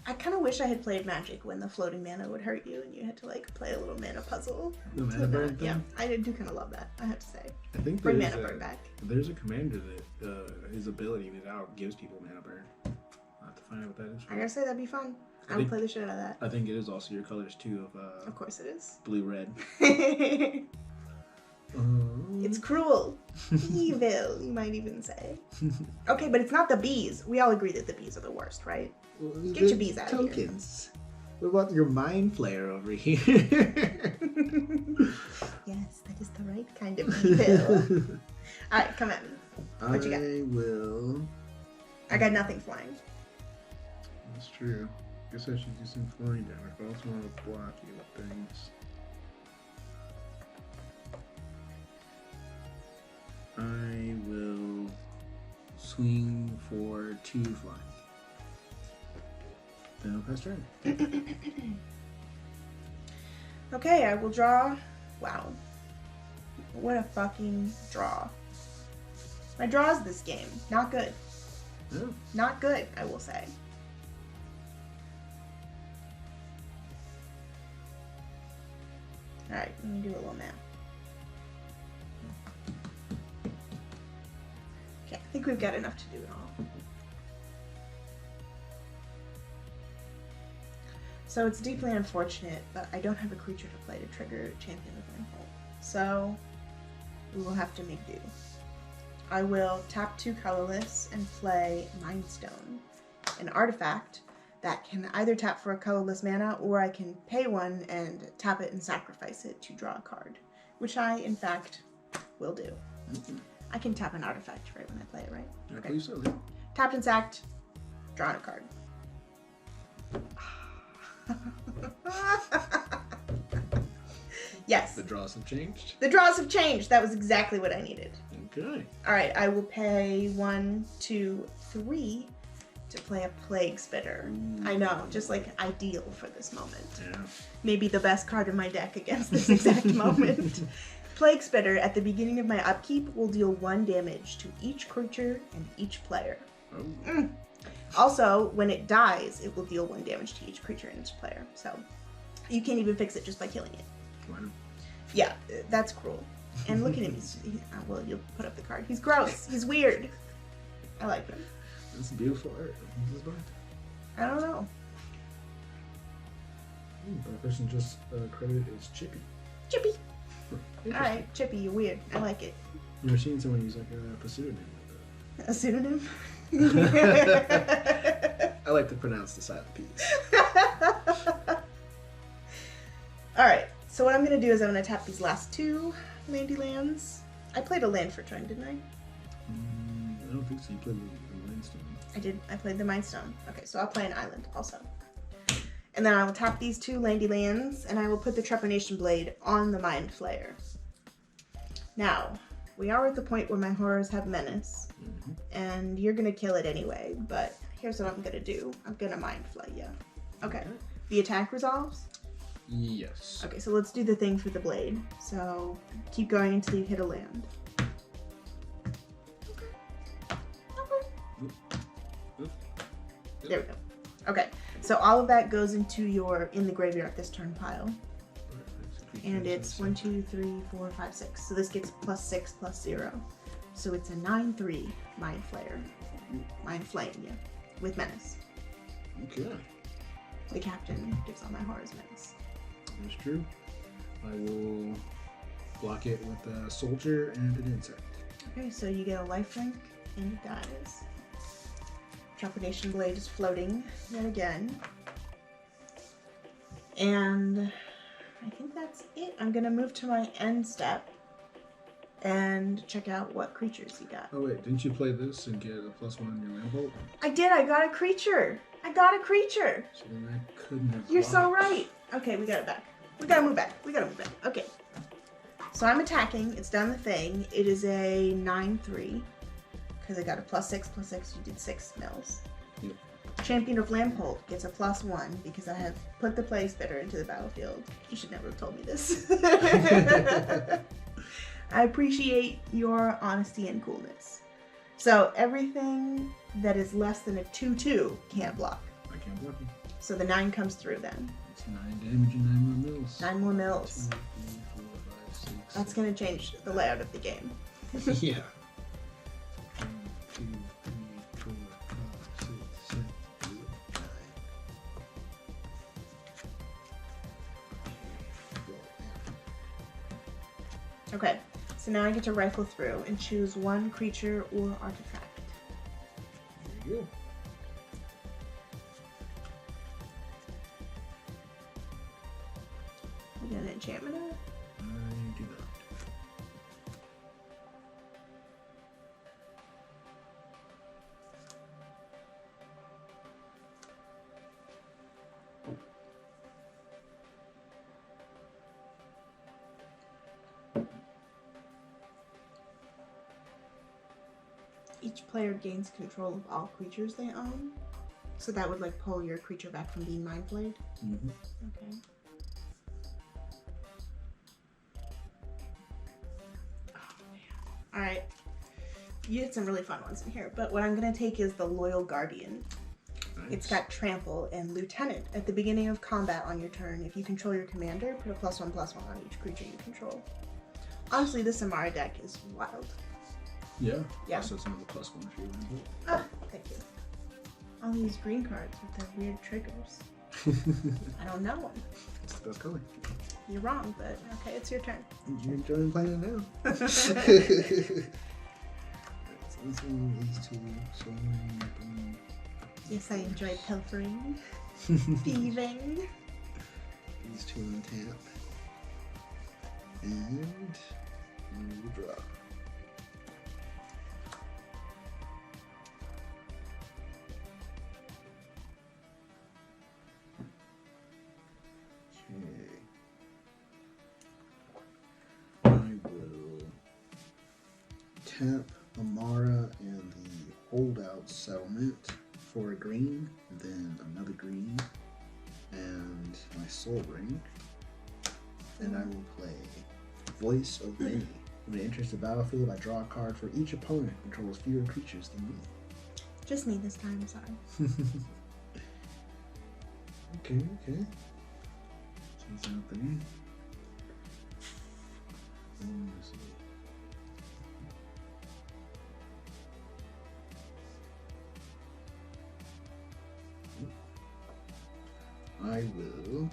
I kind of wish I had played Magic when the floating mana would hurt you and you had to like play a little mana puzzle. The mana burn thing? Yeah, I do kind of love that, I have to say. I think Bring there's mana burn back. There's a commander that his ability without gives people mana burn. I'll have to find out what that is. I gotta say, that'd be fun. I would play the shit out of that. I think it is also your colors too Of course it is. blue-red. It's cruel. Evil, you might even say. Okay, but it's not the bees. We all agree that the bees are the worst, right? Get your bees out of here. Tokens. What about your mind flayer over here? Yes, that is the right kind of evil. Alright, come at me. What you got? I got nothing flying. That's true. Guess I should do some flying damage, but I also want to block you with things. I will swing for 2 flying. Then I'll pass turn. Okay, I will draw. Wow. What a fucking draw. My draws this game. Not good. Oh. Not good, I will say. Alright, let me do a little math. Okay, I think we've got enough to do it all. So it's deeply unfortunate, but I don't have a creature to play to trigger Champion of Landfall. So we will have to make do. I will tap 2 colorless and play Mind Stone, an artifact that can either tap for a colorless mana, or I can pay 1 and tap it and sacrifice it to draw a card, which I, in fact, will do. Mm-hmm. I can tap an artifact right when I play it, right? I believe so, yeah. Tapped and sacked, drawn a card. Yes. The draws have changed? The draws have changed. That was exactly what I needed. Okay. Alright, I will pay 1, 2, 3 to play a Plague Spitter. I know, just like ideal for this moment. Yeah. Maybe the best card in my deck against this exact moment. Plague Spitter at the beginning of my upkeep will deal 1 damage to each creature and each player. Oh. Also, when it dies, it will deal 1 damage to each creature and each player. So you can't even fix it just by killing it. Wow. Yeah, that's cruel. And look at him. Well, you'll put up the card. He's gross. He's weird. I like him. That's beautiful art. This is bad. I don't know. The person just credited is Chippy. Chippy. Alright, Chippy, you're weird. I like it. You ever seen someone use like a pseudonym like A pseudonym? that? I like to pronounce the silent P's. Alright, so what I'm going to do is I'm going to tap these last 2 landy lands. I played a land for turn, didn't I? I don't think so. You played the Landstone. I did. I played the Mind Stone. Okay, so I'll play an island also. And then I will tap these 2 landy lands, and I will put the Trepanation Blade on the Mind Flayer. Now, we are at the point where my horrors have menace, and you're going to kill it anyway, but here's what I'm going to do. I'm going to Mind Flay you. Okay. The attack resolves? Yes. Okay, so let's do the thing for the blade. So, keep going until you hit a land. There we go. Okay, so all of that goes into your in the graveyard this turn pile. And it's 1, 2, 3, 4, 5, 6. So this gets +6/+0. So it's a 9/3 Mind Flayer. Mind Flaying you with menace. Okay. The captain gives all my horrors menace. That's true. I will block it with a soldier and an insect. Okay, so you get a lifelink and it dies. Trepidation Blade is floating yet again. And I think that's it. I'm gonna move to my end step and check out what creatures you got. Oh wait, didn't you play this and get a +1 on your land bolt? I did, I got a creature! I got a creature! So then I couldn't have You're blocked. so right! Okay, we got it back. We gotta move back. We gotta move back. Okay. So I'm attacking. It's done the thing. It is a 9/3. Because I got a +6/+6. You did 6 mils. Yep. Champion of Lampold gets a +1 because I have put the Plague Spitter into the battlefield. You should never have told me this. I appreciate your honesty and coolness. So everything that is less than a 2/2 can't block. I can't block it. So the 9 comes through then. It's 9 damage and 9 more mils. 9 more mils. 2, 3, 4, 5, 6. That's going to change the layout of the game. Yeah. 1, 2, 3, 4, 5, 6, 7, 8. Okay, so now I get to rifle through and choose one creature or artifact. There you go. You got an enchantment out? I do not. Each player gains control of all creatures they own. So that would like pull your creature back from being mind played? Mm-hmm. Okay. Alright. You had some really fun ones in here, but what I'm going to take is the Loyal Guardian. Nice. It's got Trample and Lieutenant. At the beginning of combat on your turn, if you control your commander, put a +1/+1 on each creature you control. Honestly, this Emmara deck is wild. Yeah. Yeah. Also, some of the +1 if you remember. Ah, thank you. All these green cards with their weird triggers. I don't know them. It's the best color. You're wrong, but okay, it's your turn. You're enjoying playing it now. Alright, so this one, these two, swing, Yes, I enjoy pilfering, thieving. these two on tap. And we draw. Okay. I will tap Emmara and the Holdout Settlement for a green, then another green, and my Soul Ring. And I will play Voice of Many. When it enters the battlefield, I draw a card for each opponent who controls fewer creatures than me. Just me this time, sorry. Okay. She's out there. Let's see. I will.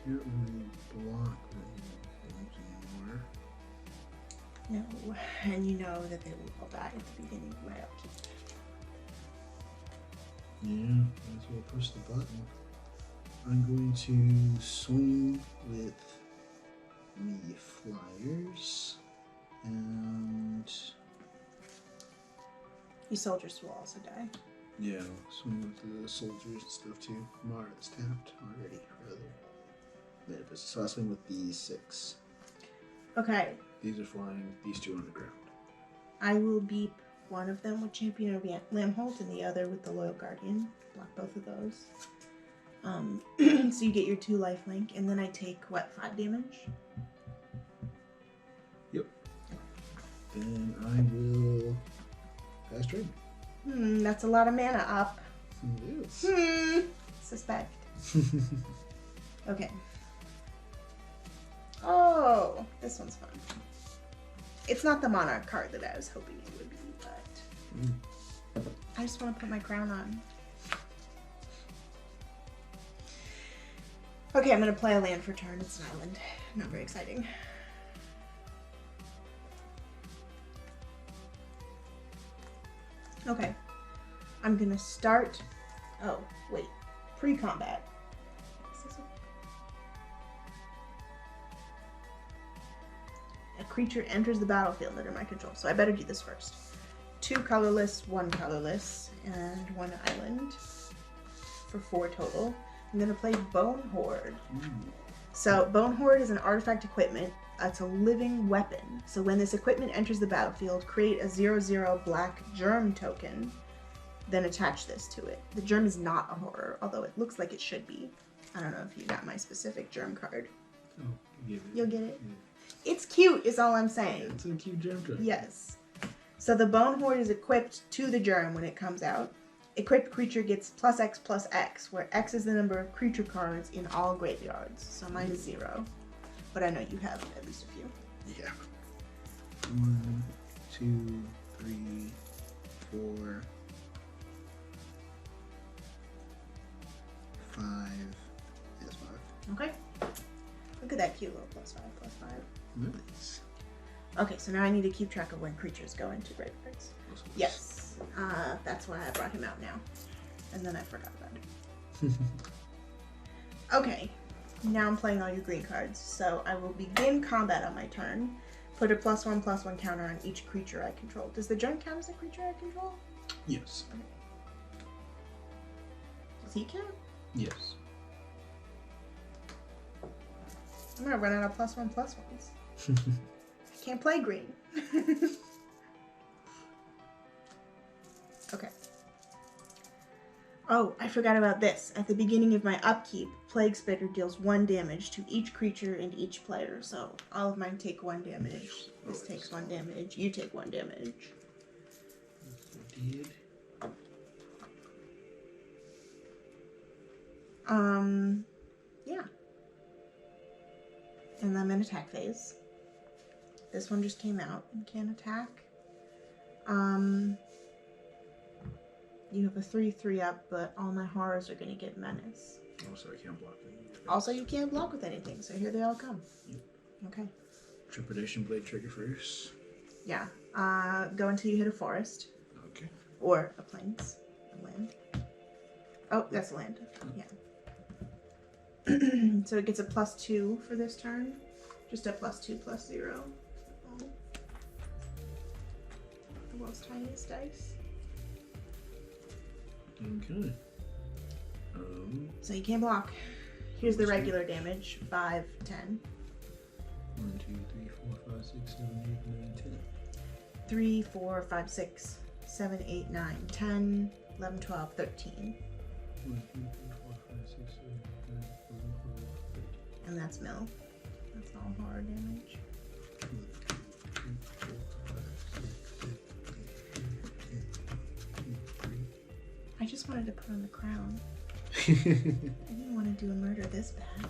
Can't really block things anymore. No, and you know that they will all die at the beginning of my upkeep. Yeah, might as well push the button. I'm going to swing with the flyers and You soldiers will also die. yeah, swing with the soldiers and stuff too. Mara's tapped already, rather. So I swing with the 6. Okay, These are flying, these two on the ground. I will beep one of them with Champion of Lamholt and the other with the Loyal Guardian. Block both of those. So you get your 2 lifelink, and then I take, what, 5 damage? Yep. Then I will pass trade. That's a lot of mana up. Yes. Suspect. Okay. Oh, this one's fun. It's not the Monarch card that I was hoping it would be, but I just want to put my crown on. Okay, I'm going to play a land for turn. It's an island. Not very exciting. Okay. I'm going to start... Oh, wait. Pre-combat. A creature enters the battlefield under my control, so I better do this first. 2 colorless, 1 colorless, and 1 island for 4 total. I'm going to play Bone Horde. So Bone Horde is an artifact equipment. It's a living weapon. So when this equipment enters the battlefield, create a 0/0 black germ token, then attach this to it. The germ is not a horror, although it looks like it should be. I don't know if you got my specific germ card. Oh, you get it. You'll get it? Yeah. It's cute is all I'm saying. It's a cute gem drop. Yes. So the Bone Horde is equipped to the germ when it comes out. Equipped creature gets +X/+X, where X is the number of creature cards in all graveyards. So mine is 0. But I know you have at least a few. Yeah. 1, 2, 3, 4, 5. Yes, 5. Okay. Look at that cute little +5/+5. Nice. Okay, so now I need to keep track of when creatures go into graveyards. Yes, that's why I brought him out now. And then I forgot about it. Okay, now I'm playing all your green cards. So I will begin combat on my turn. Put a +1/+1 counter on each creature I control. Does the junk count as a creature I control? Yes. Okay. Does he count? Yes. I'm gonna run out of +1/+1s. I can't play green. Okay. Oh, I forgot about this. At the beginning of my upkeep, Plague Spitter deals 1 damage to each creature and each player. So all of mine take 1 damage. This takes 1 damage. You take 1 damage. Indeed. Yeah. And I'm in attack phase. This one just came out and can attack. You have a 3/3 up, but all my horrors are gonna get menace. Also, I can't block them. Also, you can't block with anything, so here they all come. Yep. Okay. Trepidation Blade trigger first. Yeah. Go until you hit a forest. Okay. Or a plains. A land. Oh, that's a land. Yeah. So it gets a +2 for this turn. Just a +2/+0. Oh. The world's tiniest dice. Okay. So you can't block. Here's the regular damage. 5, 10. 1, 2, 3, 4, 5, 6, 7, 8, 9, 10. 3, 4, 5, 6, 7, 8, 9, 10, 11, 12, 13. 1, 2, 3, 4, 5, 6, 7, 8, 9, 10, 11, 12, 13. And that's mill. That's all horror damage. 1, 2, 3, 4, 5, 6, 7, 8, 9, 10, 11, I just wanted to put on the crown. I didn't want to do a murder this bad.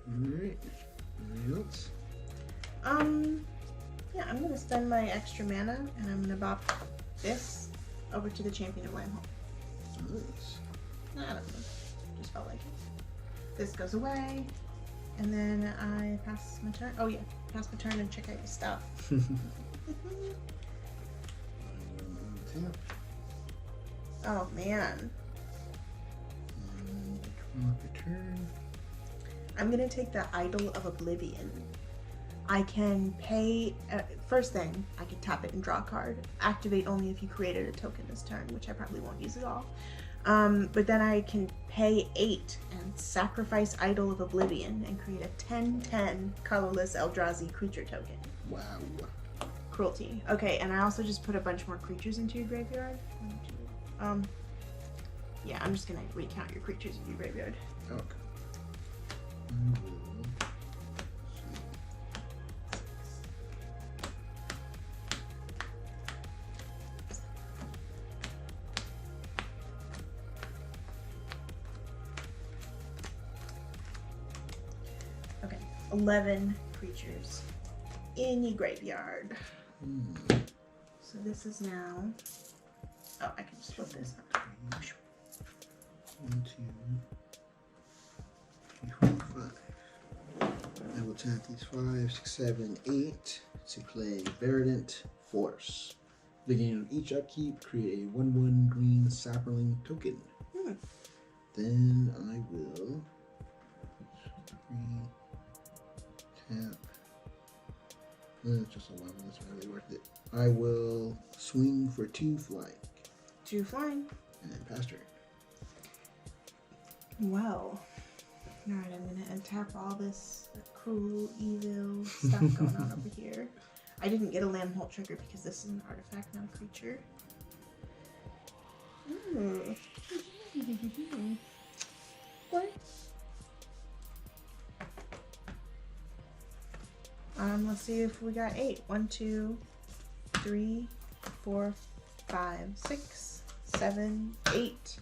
Alright. Anything else? Yeah, I'm gonna spend my extra mana and I'm gonna bop this over to the Champion of Lamhole. Nice. I don't know. Just felt like it. This goes away. And then I pass my turn. Oh yeah, pass my turn and check out your stuff. Tap. Oh man. And drop a turn. I'm gonna take the Idol of Oblivion. I can pay, first thing, I can tap it and draw a card. Activate only if you created a token this turn, which I probably won't use at all. But then I can pay 8 and sacrifice Idol of Oblivion and create a 10/10 colorless Eldrazi creature token. Wow. Cruelty. Okay, and I also just put a bunch more creatures into your graveyard. 1, 2. Yeah, I'm just gonna recount your creatures in your graveyard. Okay. Okay, 11 creatures in your graveyard. So this is now. Oh, I can just flip this up. 1, 2, 3, 4, 5. I will tap these 5, 6, 7, 8 to play Verdant Force. Beginning of each upkeep, create a 1/1 green sapling token. Then I will 3 tap. That's just 11. That's not really worth it. I will swing for 2 flying 2 flying. and then pass turn. Well, alright, I'm gonna untap all this cruel, evil stuff going on over here. I didn't get a Lamholt trigger because this is an artifact, not a creature. Ooh. What? Let's see if we got 8. 1, 2, 3, 4, 5, 6, 7, 8.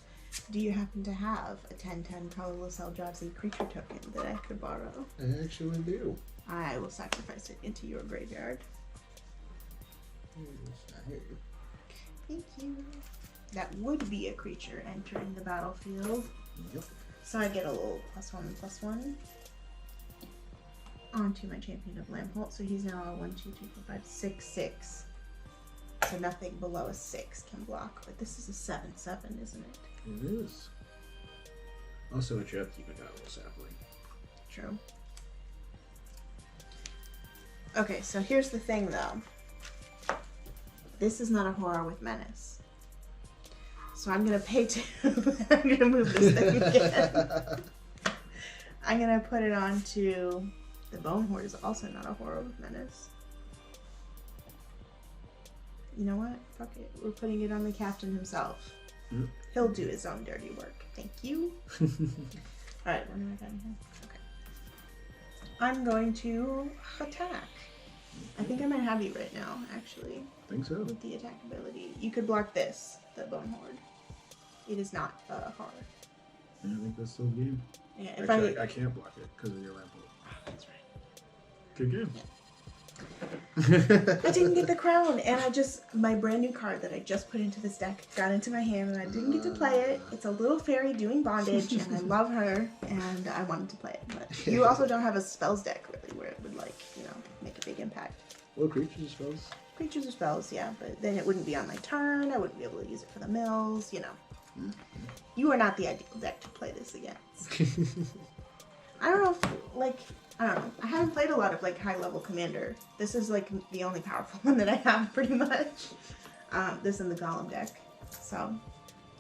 Do you happen to have a 10/10 colorless Eldrazi creature token that I could borrow? I actually do. I will sacrifice it into your graveyard. Thank you. that would be a creature entering the battlefield. Yep. So I get a little +1/+1 onto my Champion of Lampholt. So he's now a 1, 2, 3, 4, 5, 6, 6. So nothing below a 6 can block. But this is a 7/7, isn't it? It is. Also, at your upkeep, I got a little sapling. True. Okay, so here's the thing, though. This is not a horror with menace. So I'm gonna pay 2. I'm gonna move this thing again. I'm gonna put it on to the Bone Horde is also not a horror with menace. You know what? Fuck it. We're putting it on the captain himself. Mm. He'll do his own dirty work. Thank you. Alright, what do I got in here? Okay. I'm going to attack. I think I might have you right now, actually. I think so. With the attack ability. You could block this, the Bone Horde. It is not a horror. I think that's still a game. Yeah, Actually, I can't block it because of your Lampholt. Oh, that's right. Good game. Yeah. I didn't get the crown, and my brand new card that I just put into this deck got into my hand, and I didn't get to play it. It's a little fairy doing bondage, and I love her, and I wanted to play it. But you also don't have a spells deck, really, where it would, make a big impact. Well, creatures and spells. Creatures or spells, yeah, but then it wouldn't be on my turn. I wouldn't be able to use it for the mills, Mm-hmm. You are not the ideal deck to play this against. I don't know if, I don't know. I haven't played a lot of, high-level Commander. This is, the only powerful one that I have, pretty much. This and the Golem deck. So,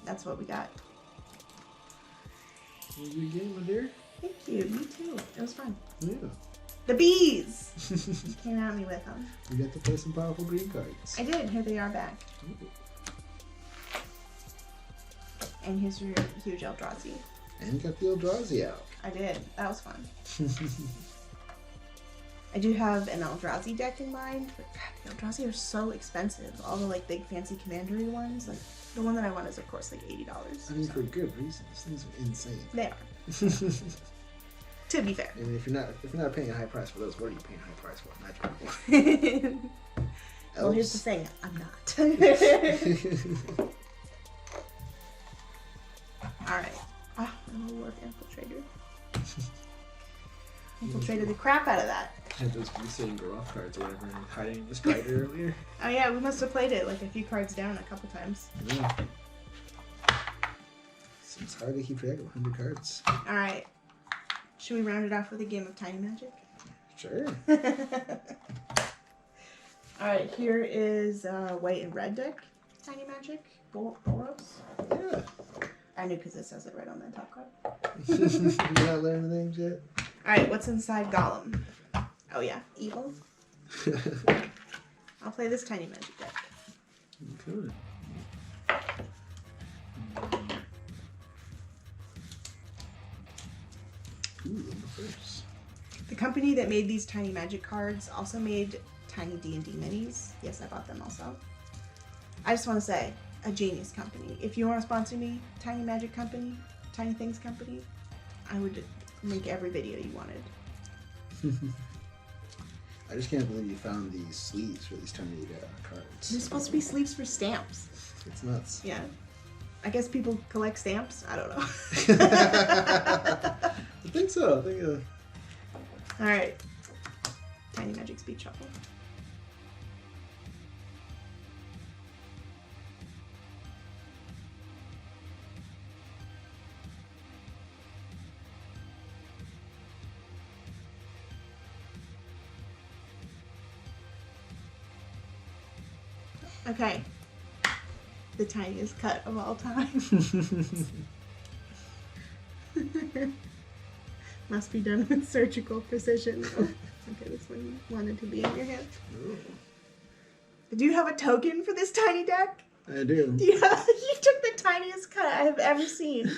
that's what we got. It was a good game, my dear. Thank you. Me too. It was fun. Yeah. The bees! You came at me with them. You got to play some powerful green cards. I did. Here they are back. Ooh. And here's your huge Eldrazi. And you got the Eldrazi out. I did. That was fun. I do have an Eldrazi deck in mind, but God, the Eldrazi are so expensive. All the big fancy commandery ones. The one that I want is of course $80. I mean, for good reasons. These things are insane. They are. To be fair. I mean, if you're not paying a high price for those, what are you paying a high price for? Magic. Well, here's the thing. I'm not. Alright. Oh, I'm a Warp Infiltrator. Infiltrated the crap out of that. I had those Grisha and Garoth cards or whatever hiding in the Strider earlier. Oh yeah, we must have played it a few cards down a couple times. Yeah. It's hard to keep track of 100 cards. Alright. Should we round it off with a game of Tiny Magic? Sure. Alright, here is white and red deck. Tiny Magic. Bolas. Yeah. I knew because it says it right on the top card. You not learning the names yet? Alright, what's inside Golem? Oh yeah, evil. I'll play this Tiny Magic deck. Good. Ooh, I'm the first. The company that made these Tiny Magic cards also made Tiny D&D minis. Yes, I bought them also. I just want to say, a genius company. If you want to sponsor me, Tiny Magic Company, Tiny Things Company, I would make every video you wanted. I just can't believe you found these sleeves for these tiny cards. They're supposed to be sleeves for stamps. It's nuts. Yeah. I guess people collect stamps. I don't know. I think so. Alright. Tiny Magic Speed Shuffle. Okay. The tiniest cut of all time. Must be done with surgical precision. Oh, okay, this one wanted to be in your hand. Ooh. Do you have a token for this tiny deck? I do. Yeah, you took the tiniest cut I have ever seen.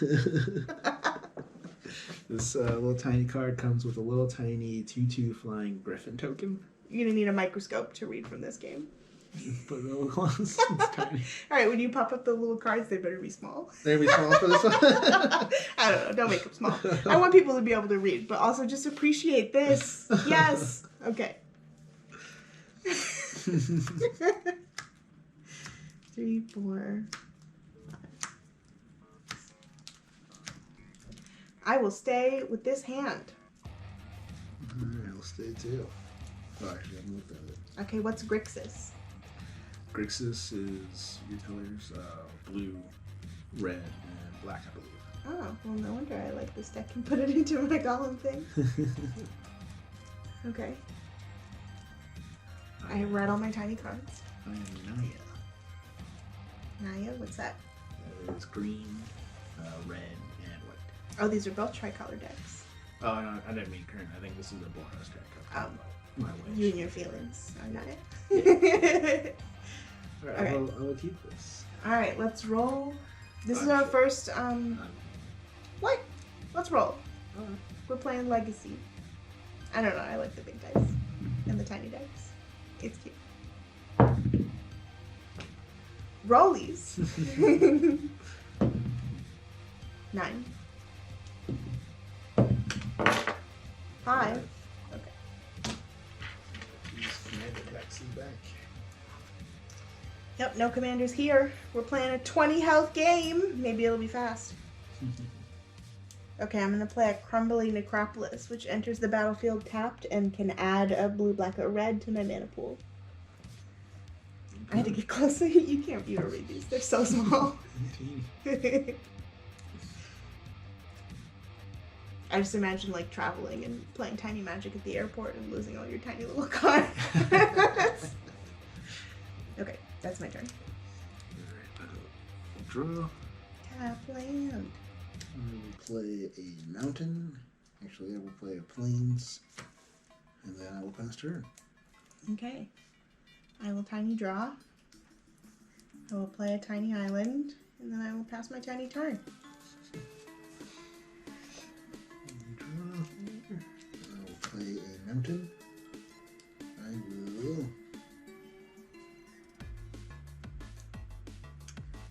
This little tiny card comes with a little tiny 2/2 flying griffin token. You're gonna need a microscope to read from this game. Put it a little close. It's tiny. Alright, when you pop up the little cards, they better be small. They're gonna be small for this one? I don't know, don't make them small. I want people to be able to read, but also just appreciate this. Yes! Okay. 3, 4, I will stay with this hand. Alright, I'll stay too. Oh, actually, I moved that. Okay, what's Grixis? Grixis is your colors, blue, red, and black, I believe. Oh, well, no wonder I like this deck and put it into my golem thing. Okay. I have read all my tiny cards. I am Naya. Naya, what's that? That is green, red, and white. Oh, these are both tricolor decks. Oh, no, I didn't mean current. I think this is a Bolas deck. My wish. You and your feelings. Oh, Naya. Yeah. Alright, Okay. I will keep this. Alright, let's roll. This is our first, what? Let's roll. Alright. We're playing Legacy. I don't know, I like the big dice. And the tiny dice. It's cute. Rollies. 9. 5. Okay. These commander decks is back. Yep, no commanders here. We're playing a 20 health game. Maybe it'll be fast. Okay, I'm going to play a Crumbly Necropolis, which enters the battlefield tapped and can add a blue, black, or red to my mana pool. I had to get closer. You can't view or read these. They're so small. I just imagine like traveling and playing Tiny Magic at the airport and losing all your tiny little cards. Okay, that's my turn. Alright, draw. Tap land. I will play a mountain. Actually, I will play a plains. And then I will pass turn. Okay. I will tiny draw. I will play a tiny island. And then I will pass my tiny turn. Draw. I will play a mountain. I will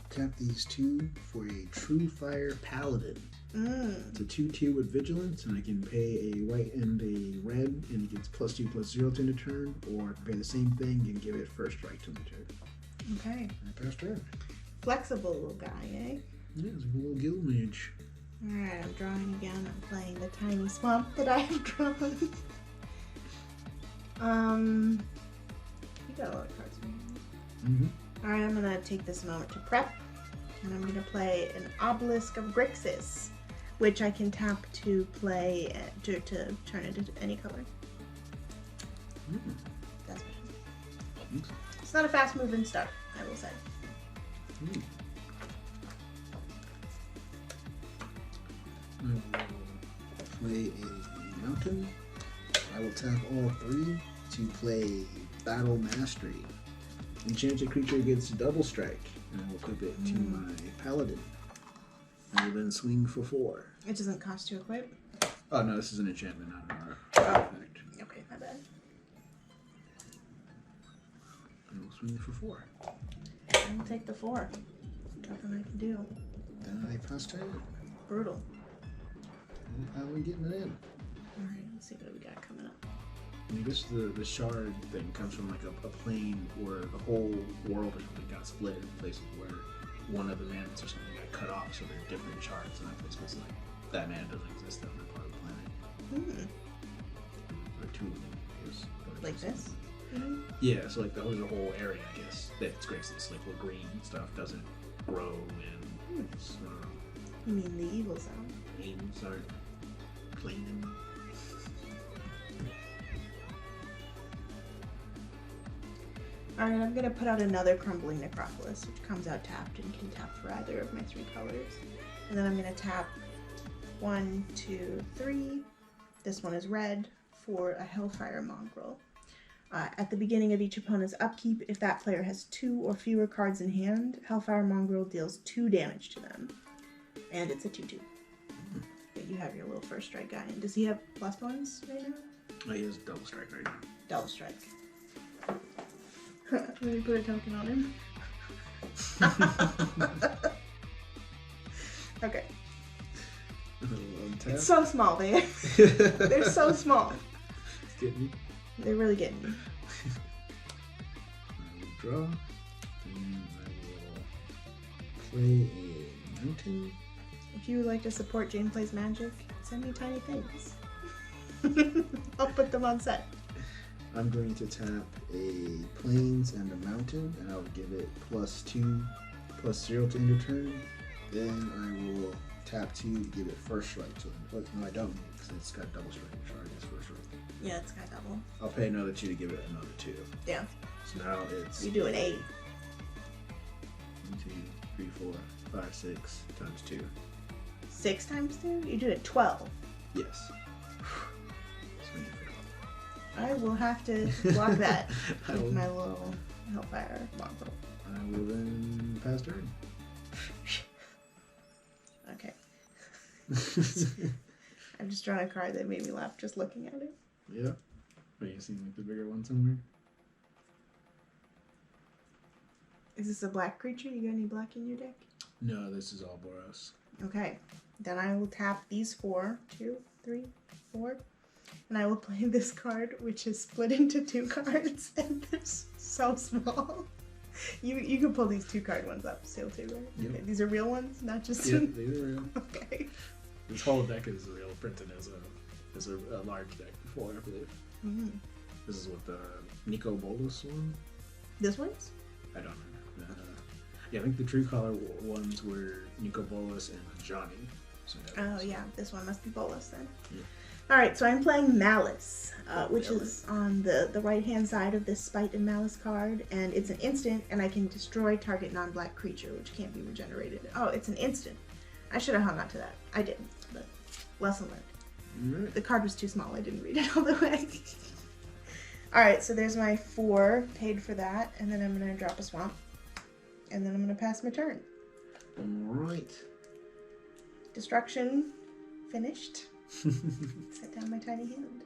tap these two for a True Fire Paladin. It's a 2/2 with Vigilance, and I can pay a white and a red, and it gets +2/+0 to the turn, or I can pay the same thing and give it first strike to the turn. Okay. I pass turn. Flexible little guy, eh? Yeah, it's a little guild mage. Alright, I'm drawing again. I'm playing the tiny swamp that I have drawn. You got a lot of cards in here. Alright, I'm gonna take this moment to prep. And I'm gonna play an Obelisk of Grixis, which I can tap to play to turn into any color. That's my turn. It's not a fast moving start, I will say. I will play a mountain. I will tap all 3 to play Battle Mastery. Enchanted creature gets double strike, and I will equip it to my paladin. I will then swing for 4. It doesn't cost to equip? Oh no, this is an enchantment, not an artifact. Okay, my bad. I will swing for 4. I will take the 4. Nothing I can do. Then I pass turn. Brutal. And paladin getting it in. Alright, let's see what we got coming up. I guess the shard thing comes from like a plane where the whole world or something got split in places where one of the manors or something got cut off, so they're different shards, and that place was like, that man doesn't exist on that part of the planet. Or 2 of them, I guess. Like this? Yeah, so like that was a whole area, I guess, that's Grixis, like where green stuff doesn't grow and it's, You mean the evil zone? greens aren't clean. Alright, I'm gonna put out another Crumbling Necropolis, which comes out tapped and can tap for either of my 3 colors. And then I'm gonna tap 1, 2, 3. This one is red for a Hellfire Mongrel. At the beginning of each opponent's upkeep, if that player has 2 or fewer cards in hand, Hellfire Mongrel deals 2 damage to them. And it's a 2/2. But you have your little first strike guy. And does he have +1s right now? Oh, he has double strike right now. Double strike. Let me put a token on him. Okay. It's so small, they're so small. It's getting me. They're really getting me. I will draw, and I will play a mountain. If you would like to support Jane Plays Magic, send me tiny things. I'll put them on set. I'm going to tap a plains and a mountain, and I'll give it +2, +0 to end of turn. Then I will tap 2 to give it first strike to him. But no, I don't, because it's got double strike. Sorry, it's first strike. Yeah, it's got double. I'll pay another 2 to give it another 2. Yeah. So now it's... You do an 8. 1, 2, 3, 4, 5, 6 times 2. 6 times 2? You do it 12. Yes. I will have to block that with my little Hellfire Mongrel. I will then pass turn. Okay. I've just drawn a card that made me laugh just looking at it. Yeah. Are you seeing like the bigger one somewhere? Is this a black creature? You got any black in your deck? No, this is all Bolas. Okay. Then I will tap these 4. 2, 3, 4. And I will play this card, which is split into 2 cards, and they're so small. You can pull these 2-card ones up still too, right? Yep. Okay. These are real ones, not just... Yeah, these are real. Okay. This whole deck is real, printed as a large deck before, I believe. Mm-hmm. This is what the Nicol Bolas one? This one's? I don't remember. Yeah, I think the True Color ones were Nicol Bolas and Johnny. So Oh yeah, this one must be Bolas then. Yeah. Alright, so I'm playing Malice, which is on the right-hand side of this Spite and Malice card, and it's an instant, and I can destroy target non-black creature, which can't be regenerated. Oh, it's an instant. I should have hung on to that. I didn't, but lesson learned. Right. The card was too small, I didn't read it all the way. Alright, so there's my 4, paid for that, and then I'm going to drop a swamp, and then I'm going to pass my turn. Alright. Destruction, finished. Set down my tiny hand.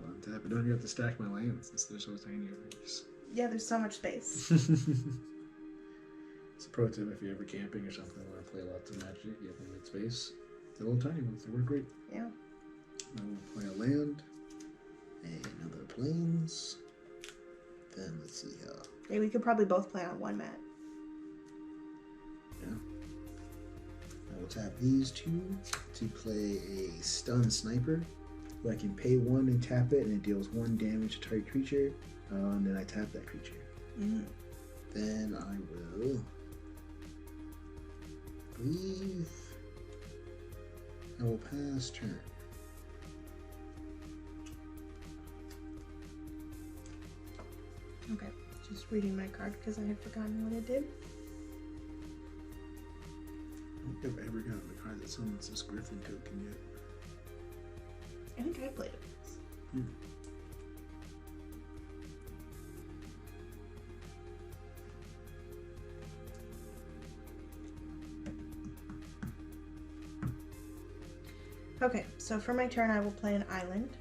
Well, on tap. I don't have to stack my lands since they're so tiny over here. Yeah, there's so much space. It's a pro tip if you're ever camping or something, want to play lots of Magic, you have to make space. The little tiny ones, they work great. Yeah. I will play a land, another plains, then let's see how. Yeah, we could probably both play on one mat. Yeah. I will tap these 2 to play a stun sniper, who I can pay 1 and tap it, and it deals 1 damage to target creature, and then I tap that creature. Mm. Then I will breathe. I will pass turn. Okay, just reading my card because I had forgotten what it did. I don't think I've ever gotten the card that summons this Griffin token yet. I think I played it once. Okay, so for my turn I will play an island.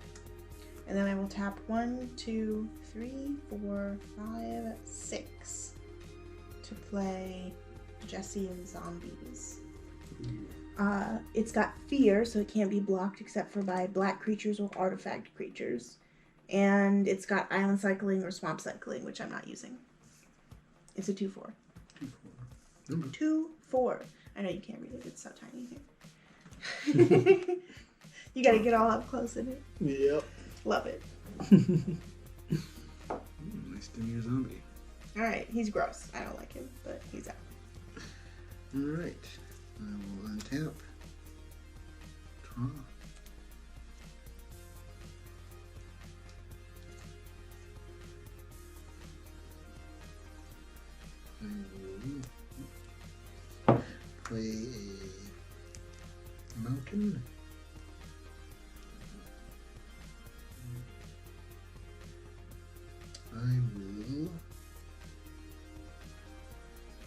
And then I will tap 1, 2, 3, 4, 5, 6 to play Jesse and Zombies. It's got fear, so it can't be blocked except for by black creatures or artifact creatures. And it's got island cycling or swamp cycling, which I'm not using. It's a 2/4. 2/4. 2/4. I know you can't read it, it's so tiny here. You gotta get all up close in it. Yep. Love it. Nice skinnier zombie. Alright, he's gross. I don't like him, but he's out. Alright. I will untap. Draw. I will play a mountain. I will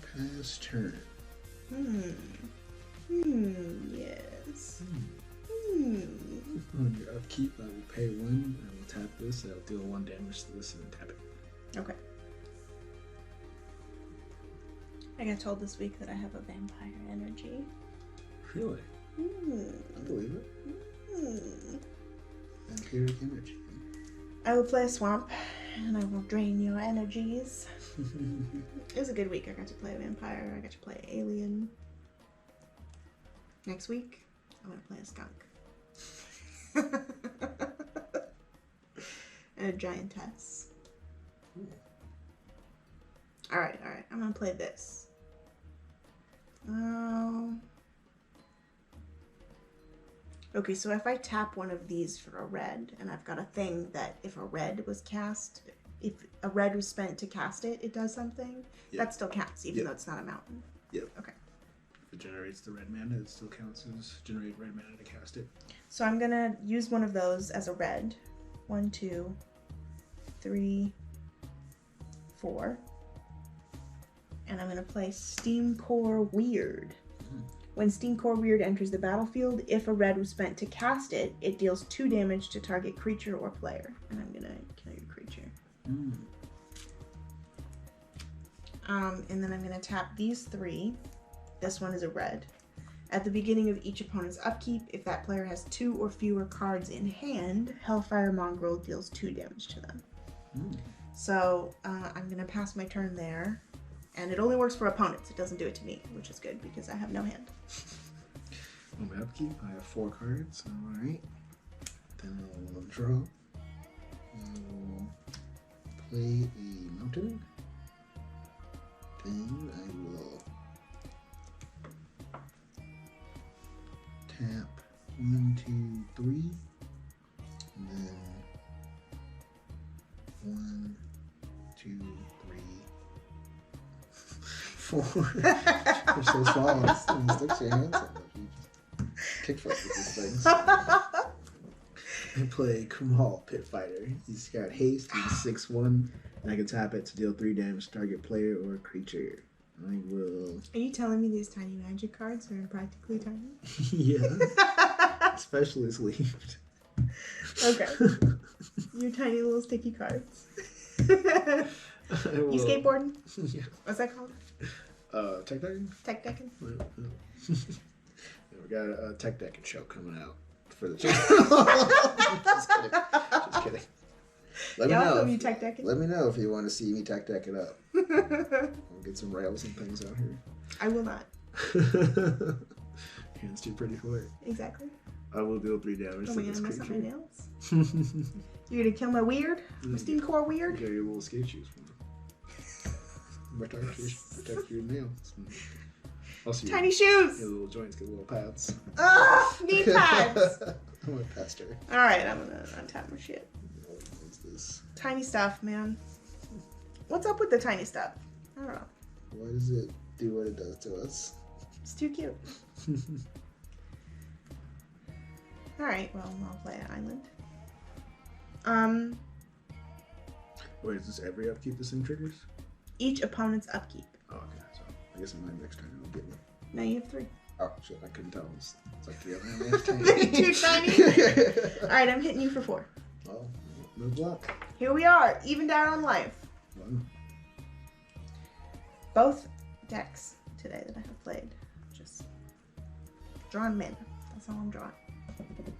pass turn. Yes. On your upkeep, I will pay 1. I will tap this. I'll deal 1 damage to this and then tap it. Okay. I got told this week that I have a vampire energy. Really? I believe it. Vampiric energy. I will play a swamp, and I will drain your energies. It was a good week. I got to play a vampire. I got to play alien. Next week, I'm going to play a skunk. And a giantess. Alright. I'm going to play this. Okay, so if I tap one of these for a red, and I've got a thing that if a red was cast, if a red was spent to cast it, it does something, that still counts, even though it's not a mountain. Yep. Okay. If it generates the red mana, it still counts as generate red mana to cast it. So I'm going to use one of those as a red. 1, 2, 3, 4. And I'm going to play Steam Core Weird. When Steam Core Weird enters the battlefield, if a red was spent to cast it, it deals 2 damage to target creature or player. And I'm going to kill your creature. And then I'm going to tap these 3. This one is a red. At the beginning of each opponent's upkeep, if that player has 2 or fewer cards in hand, Hellfire Mongrel deals 2 damage to them. So I'm going to pass my turn there. And it only works for opponents. It doesn't do it to me, which is good because I have no hand. On my upkeep, I have 4 cards. Alright. Then I'll draw. I will play a mountain. Then I will tap 1, 2, 3. And then 1, 2, 3. 4. You're so small. It sticks your hands up. You just kick flip with these things. I play Kamal, Pit Fighter. He's got haste, he's 6/1, and I can tap it to deal 3 damage to target player or creature. I will. Are you telling me these tiny magic cards are practically tiny? Yeah. Especially sleeved. Okay. Your tiny little sticky cards. You skateboarding? Yeah. What's that called? Tech decking? Tech decking? We got a tech decking show coming out for the channel. Just kidding. Let me know if you want to see me tech deck it up. We'll get some rails and things out here. I will not. Hands too pretty for it. Exactly. I will deal 3 damage to this mess up my creature. nails. You're gonna kill my weird? My Steam Core Weird? Yeah, your little skate shoes. Protect your nails. Also, Tiny shoes! Your little joints get little pads. Ugh! Knee pads! I went past her. Alright, I'm gonna untap my shit. What's this? Tiny stuff, man. What's up with the tiny stuff? I don't know. Why does it do what it does to us? It's too cute. Alright, well, I'll play an island. Wait, is this every upkeep the same triggers? Each opponent's upkeep. Oh, okay. So I guess in my next turn it'll get me. Now you have 3. Oh, shit, I couldn't tell. It's like 3 other hands. They're too tiny? Alright, I'm hitting you for 4. Oh, no block. Here we are, even down on life. Wow. Both decks today that I have played, just drawing mana. That's all I'm drawing.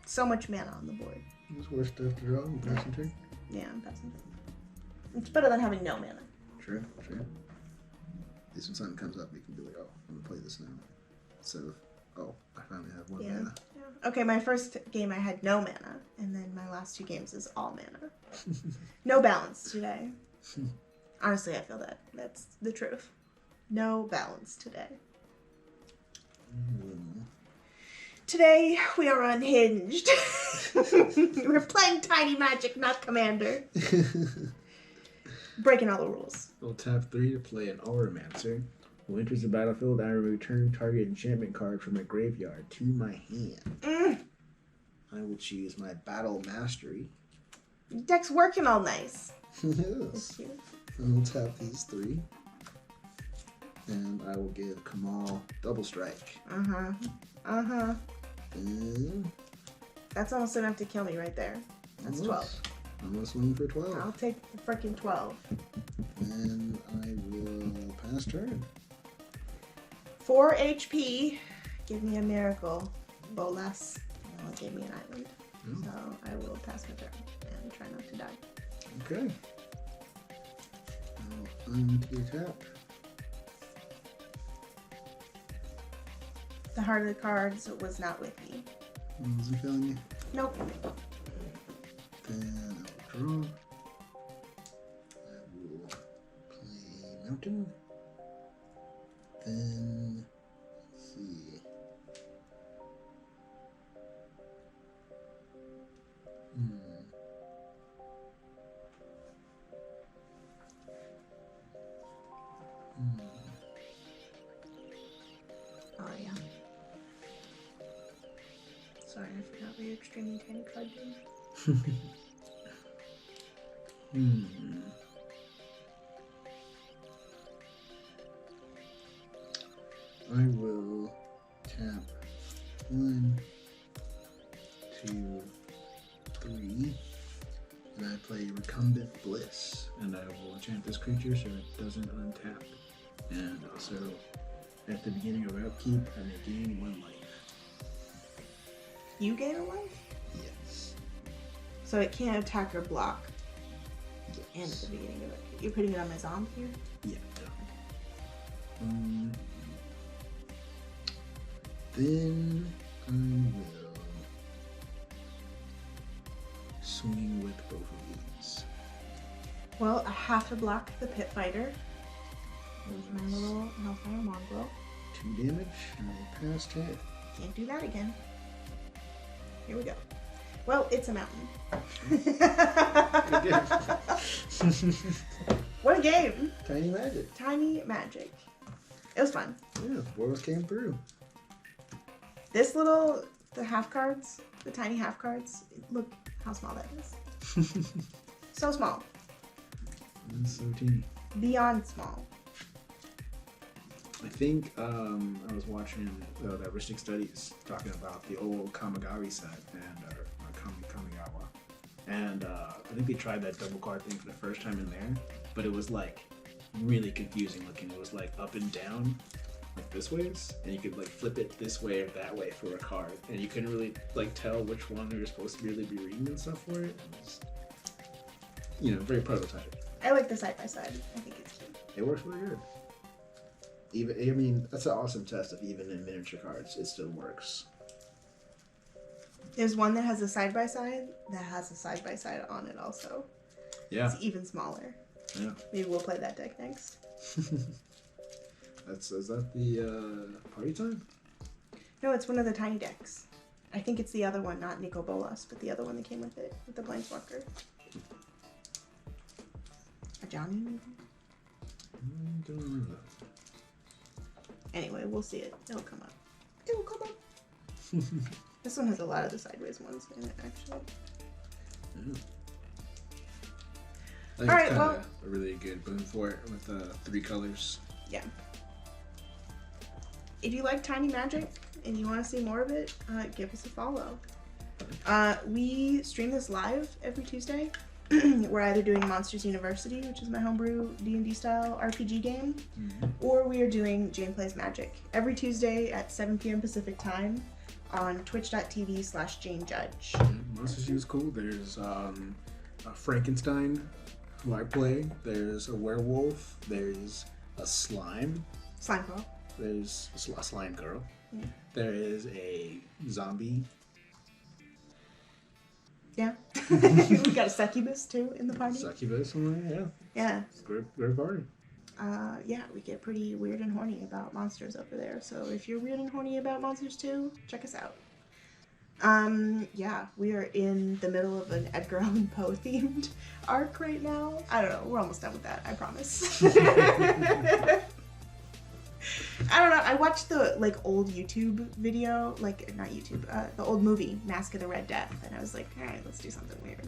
So much mana on the board. There's worse stuff to draw. You passing turn? Yeah, I'm passing turn. It's better than having no mana. Sure. At least when something comes up, you can be like, oh, I'm gonna play this now. Instead of, oh, I finally have 1 mana. Yeah. Okay, my first game I had no mana, and then my last 2 games is all mana. No balance today. Honestly, I feel that. That's the truth. No balance today. Today, we are unhinged. We're playing Tiny Magic, not Commander. Breaking all the rules. I'll tap 3 to play an Auramancer. Who enters the battlefield, I return target enchantment card from my graveyard to my hand. I will choose my Battle Mastery. Your deck's working all nice. Yes. I'll tap these 3. And I will give Kamal Double Strike. And that's almost enough to kill me right there. That's 12. Almost win for 12. I'll take the freaking 12. And I will pass turn. 4 HP. Give me a miracle. Bolas. Well, it gave me an island. So I will pass my turn and try not to die. Okay. I'll undo your tap. The heart of the cards was not with me. Wasn't feeling you? Nope. Then I will draw. I will play Mountain. Then, let's see. Oh yeah. Sorry, I forgot we were extremely tiny card game. I will tap 1, 2, 3, and I play Recumbent Bliss, and I will enchant this creature so it doesn't untap. And also, at the beginning of upkeep, I may gain 1 life. You gain a life? Yes. So it can't attack or block. And at Yes. the beginning of it. You're putting it on my zombie here? Yeah. Then I will swing with both of these. Well, I have to block the Pit Fighter. There's my little Hellfire Mongrel. 2 damage, and I passed it. Can't do that again. Here we go. Well, it's a mountain. What a game! Tiny magic. Tiny magic. It was fun. Yeah, Bolas came through. This little, the half cards, the tiny half cards, look how small that is. So small. That's so teeny. Beyond small. I think I was watching the Ristic Studies talking about the old Kamigawa set and Kamigawa, and I think they tried that double card thing for the first time in there, but it was like really confusing looking. It was like up and down, like this ways, and you could like flip it this way or that way for a card, and you couldn't really like tell which one you were supposed to really be reading and stuff for it. It was, very prototype. I like the side by side. I think it's cute. It works really good. Even that's an awesome test of even in miniature cards, it still works. There's one that has a side by side that has a side by side on it also. Yeah. It's even smaller. Yeah. Maybe we'll play that deck next. Is that the party time? No, it's one of the tiny decks. I think it's the other one, not Nicol Bolas, but the other one that came with it, with the Planeswalker. A Johnny, maybe? I don't remember that. Anyway, we'll see it. It'll come up. It will come up. This one has a lot of the sideways ones in it, actually. Yeah. I think Alright, it's well- kind of a really good boon for it with 3 colors. Yeah. If you like Tiny Magic and you want to see more of it, give us a follow. We stream this live every Tuesday. We're either doing Monsters University, which is my homebrew D&D style RPG game, or we are doing Jane Plays Magic every Tuesday at 7 p.m. Pacific time on twitch.tv/Jane Judge. Monsters U is cool. There's a Frankenstein, who I play. There's a werewolf. There's a slime. Slime Girl. There's a slime girl. Yeah. There is a zombie. Yeah. We got a succubus too in the party. Succubus. Yeah. Yeah. It's a great party. Yeah, we get pretty weird and horny about monsters over there. So if you're weird and horny about monsters too, check us out. Yeah, we are in the middle of an Edgar Allan Poe themed arc right now. I don't know, we're almost done with that, I promise. I don't know, I watched the old YouTube video, not YouTube, the old movie, Mask of the Red Death, and I was like, alright, let's do something weird.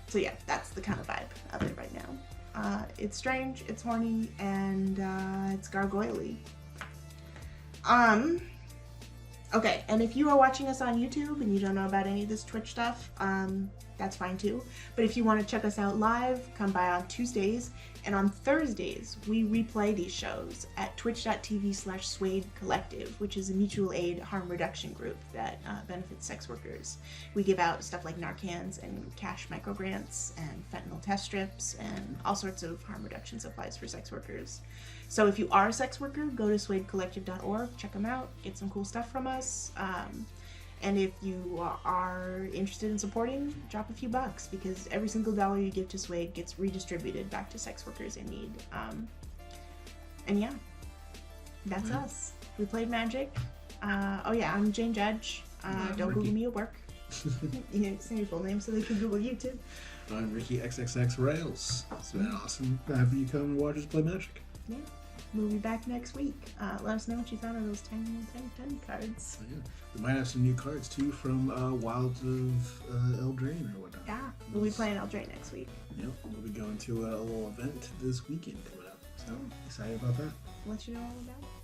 So yeah, that's the kind of vibe of it right now. It's strange, it's horny, and it's gargoyle-y. Okay, and if you are watching us on YouTube and you don't know about any of this Twitch stuff, that's fine too. But if you want to check us out live, come by on Tuesdays. And on Thursdays, we replay these shows at twitch.tv/Suede Collective, which is a mutual aid harm reduction group that benefits sex workers. We give out stuff like Narcans and cash microgrants and fentanyl test strips and all sorts of harm reduction supplies for sex workers. So if you are a sex worker, go to suedecollective.org, check them out, get some cool stuff from us. And if you are interested in supporting, drop a few bucks, because every single dollar you give to Suede gets redistributed back to sex workers in need. And yeah, that's us. We played Magic. Oh yeah, I'm Jane Judge. Don't Google me at work. You know, say your full name so they can Google you too. I'm RickyxxRails. It's been awesome having you come and watch us play Magic. Yeah. We'll be back next week. Let us know what you thought of those tiny cards. Oh, yeah. We might have some new cards too from Wilds of Eldraine or whatnot. Yeah, we'll be playing Eldraine next week. Yep, we'll be going to a little event this weekend coming up. So excited about that. I'll let you know all about it.